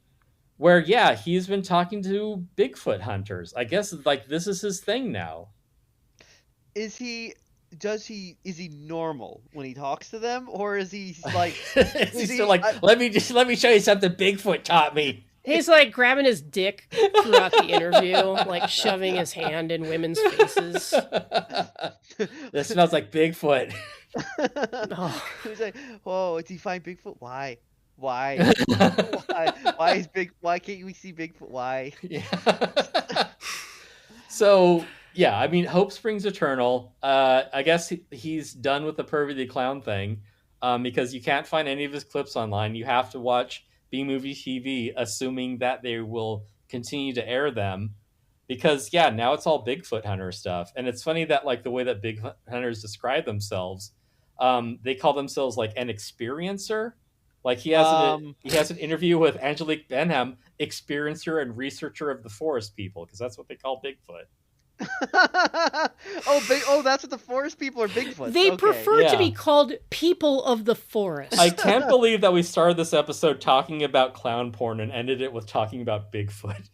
where, he's been talking to Bigfoot hunters. I guess like this is his thing now. Is he normal when he talks to them, or is he like? Is he still like, let me show you something Bigfoot taught me? He's like grabbing his dick throughout the interview, like shoving his hand in women's faces. This smells like Bigfoot. Oh. He's like, "Whoa, do you find Bigfoot? Why? Why? Why is big? Why can't we see Bigfoot? Why?" Yeah. So yeah, I mean, hope springs eternal. I guess he's done with the Pervy the Clown thing, because you can't find any of his clips online. You have to watch B Movie TV, assuming that they will continue to air them. Because yeah, now it's all Bigfoot hunter stuff, and it's funny that like the way that Bigfoot hunters describe themselves, they call themselves like an experiencer. Like he has an interview with Angelique Benham, experiencer and researcher of the forest people, because that's what they call Bigfoot. That's what the forest people are, Bigfoot. They prefer to Yeah. be called people of the forest. I can't believe that we started this episode talking about clown porn and ended it with talking about Bigfoot.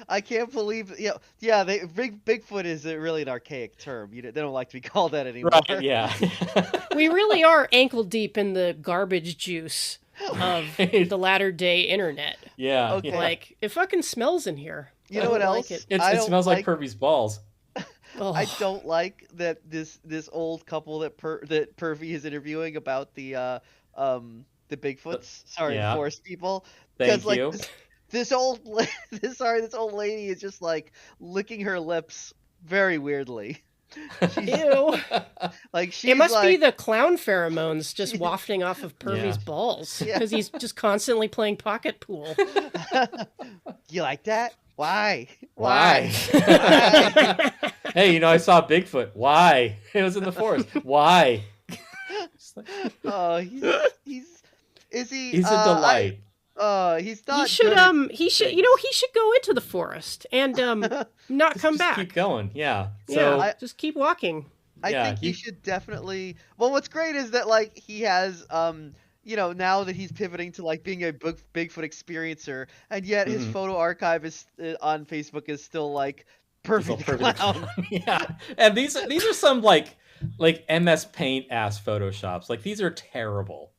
I can't believe. Bigfoot is really an archaic term. They don't like to be called that anymore. Right, yeah. We really are ankle deep in the garbage juice of the latter day internet. Yeah. Okay. Yeah. Like, it fucking smells in here. You know what I don't else? like it. It smells like Pervy's balls. Oh. I don't like that this old couple that Pervy is interviewing about the Bigfoots. Sorry, Yeah. the forest people. Thank you. This old lady is just like licking her lips very weirdly. Ew. Like she's It must be like, the clown pheromones just wafting off of Pervy's Yeah. balls. Yeah. Because he's just constantly playing pocket pool. You like that? Why? Why? Hey, I saw Bigfoot. Why? It was in the forest. Why? Oh, he's is he? He's a delight. He's not. He should good at he should things. he should go into the forest and not come Just back. keep going. Yeah. Yeah, So just keep walking. I Yeah, think he should definitely. Well, what's great is that like he has now that he's pivoting to like being a Bigfoot experiencer, and yet his photo archive is on Facebook is still like perfect clown. Yeah. And these are some like MS Paint ass photoshops. Like these are terrible.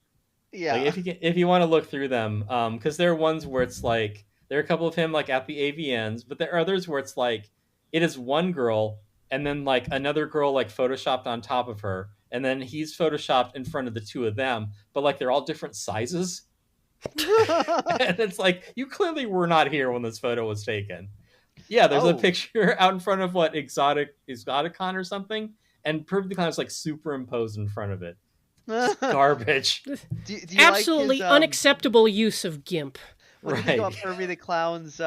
Yeah. Like if you want to look through them, because there are ones where it's like there are a couple of him like at the AVNs, but there are others where it's like it is one girl and then like another girl like photoshopped on top of her, and then he's photoshopped in front of the two of them, but like they're all different sizes. And it's like you clearly were not here when this photo was taken. Yeah, there's a picture out in front of what Exoticon or something, and Pervy the Clown is like superimposed in front of it. It's garbage. Do you Absolutely like his, unacceptable use of GIMP. What do you think about Pervy the Clown's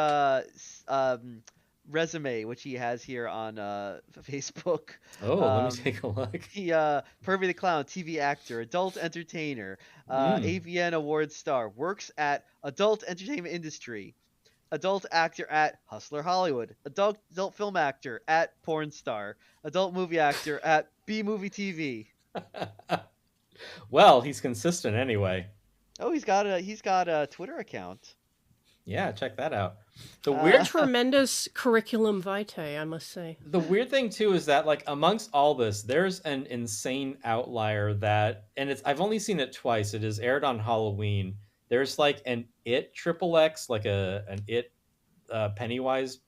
resume, which he has here on Facebook? Oh, let me take a look. Pervy the Clown, TV actor, adult entertainer, AVN award star, works at adult entertainment industry, adult actor at Hustler Hollywood, adult film actor at Porn Star, adult movie actor at B Movie TV. Well, he's consistent anyway. Oh, he's got a Twitter account. Yeah, check that out. The Tremendous curriculum vitae, I must say. The weird thing too is that like amongst all this, there's an insane outlier that, and I've only seen it twice. It is aired on Halloween. There's like an It XXX, like an It Pennywise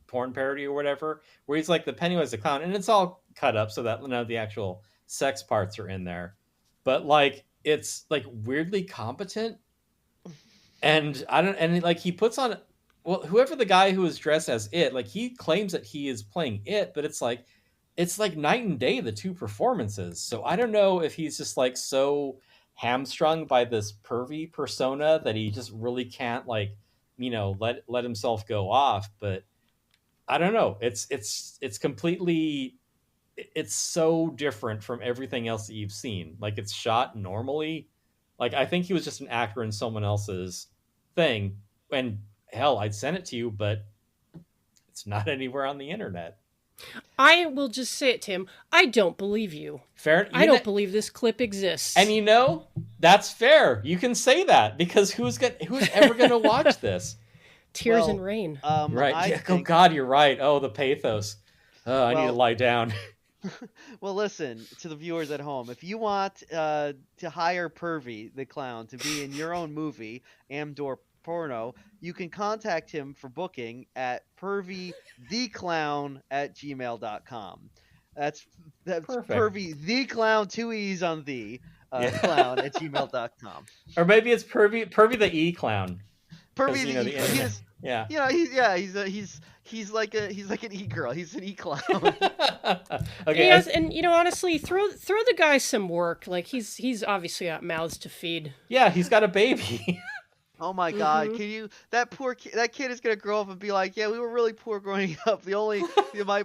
porn parody or whatever, where he's like the Pennywise the clown, and it's all cut up so that none of the actual sex parts are in there. But like it's like weirdly competent, and like he puts on, well, whoever the guy who is dressed as It, like he claims that he is playing It, but it's like night and day, the two performances. So I don't know if he's just like so hamstrung by this pervy persona that he just really can't like let himself go off. But I don't know. It's completely. It's so different from everything else that you've seen. Like it's shot normally. Like I think he was just an actor in someone else's thing. And hell, I'd send it to you, but it's not anywhere on the internet. I will just say it, Tim. I don't believe you. Fair. I don't believe this clip exists. And that's fair. You can say that because who's ever going to watch this? Tears and rain. Right. Oh God, you're right. Oh, the pathos. I need to lie down. Well, listen to the viewers at home. If you want to hire Pervy the Clown to be in your own movie, porno, you can contact him for booking at pervytheclown@gmail.com. That's Perfect. Pervy the clown, 2 E's on the clown at gmail.com. Or maybe it's Pervy the E clown. Pervy You know, the the E. yeah. He's like an E girl. He's an E clown. Okay. Yes, and honestly, throw the guy some work. Like he's obviously got mouths to feed. Yeah, he's got a baby. Oh my God! Can you? That kid is gonna grow up and be like, yeah, we were really poor growing up. The only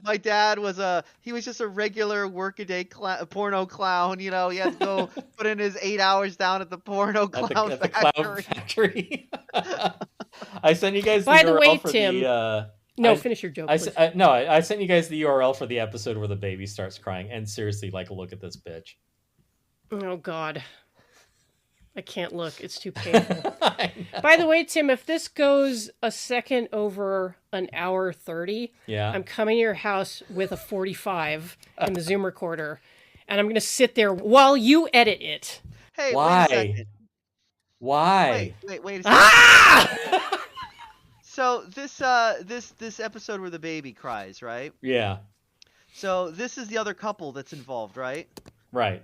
my dad was he was just a regular workaday porno clown. He had to go put in his 8 hours down at the porno clown at the clown factory. I sent you guys. By the URL way, for Tim. Finish your joke. I sent you guys the URL for the episode where the baby starts crying, and seriously, like, look at this bitch. Oh God. I can't look. It's too painful. By the way, Tim, if this goes a second over an hour 30, I'm coming to your house with a 45 in the Zoom recorder, and I'm going to sit there while you edit it. Hey, why? Wait a second. Why? Wait a second. Ah! So this episode where the baby cries, right? Yeah. So this is the other couple that's involved, right? Right.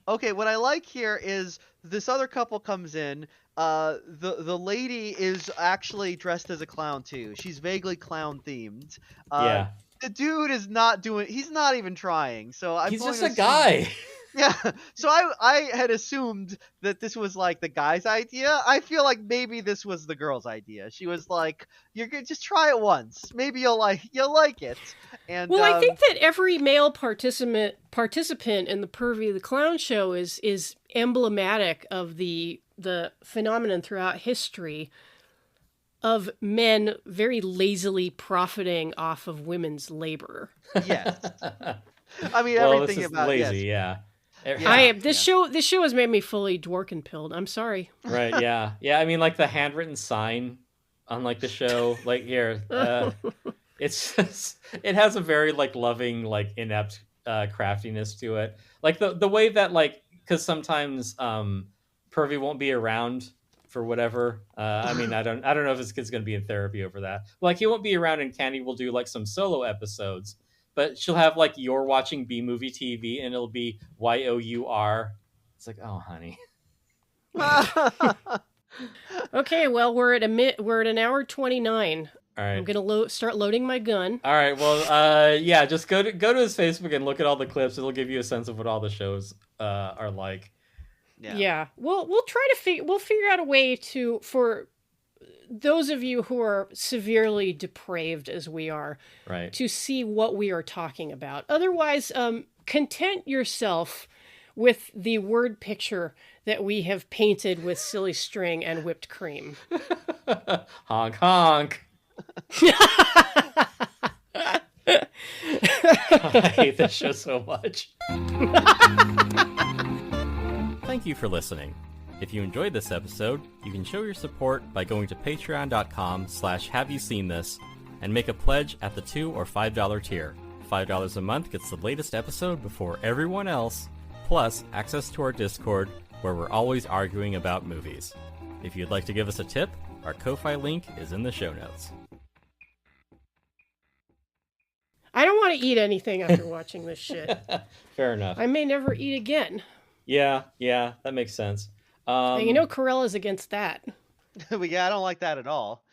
Okay, what I like here is this other couple comes in. The lady is actually dressed as a clown too. She's vaguely clown themed. Yeah. The dude is not doing. He's not even trying. So he's just a guy. Yeah. So I had assumed that this was like the guy's idea. I feel like maybe this was the girl's idea. She was like, "You're gonna just try it once. Maybe you'll like it." And well, I think that every male participant in the Pervy the Clown show is emblematic of the phenomenon throughout history of men very lazily profiting off of women's labor. Yes. I mean, well, everything this is about lazy, yes. Yeah. This show has made me fully dwarken pilled. I'm sorry. Right? Yeah. Yeah. I mean, like the handwritten sign on like the show, like here, it's just, it has a very like loving, like inept craftiness to it. Like the way that like because sometimes Pervy won't be around for whatever. I mean, I don't know if this kid's gonna be in therapy over that. Like he won't be around, and Candy will do like some solo episodes. But she'll have like you're watching B movie TV, and it'll be YOUR. It's like, oh, honey. Okay, well we're at an hour 29. All right, I'm gonna start loading my gun. All right, well, yeah, just go to his Facebook and look at all the clips. It'll give you a sense of what all the shows are like. Yeah. We'll try to we'll figure out a way for those of you who are severely depraved as we are, right, to see what we are talking about. Otherwise, content yourself with the word picture that we have painted with silly string and whipped cream. Honk, honk. I hate this show so much. Thank you for listening. If you enjoyed this episode, you can show your support by going to patreon.com/haveyouseenthis and make a pledge at the $2 or $5 tier. $5 a month gets the latest episode before everyone else, plus access to our Discord, where we're always arguing about movies. If you'd like to give us a tip, our Ko-Fi link is in the show notes. I don't want to eat anything after watching this shit. Fair enough. I may never eat again. Yeah, that makes sense. And Karella's against that. Yeah, I don't like that at all.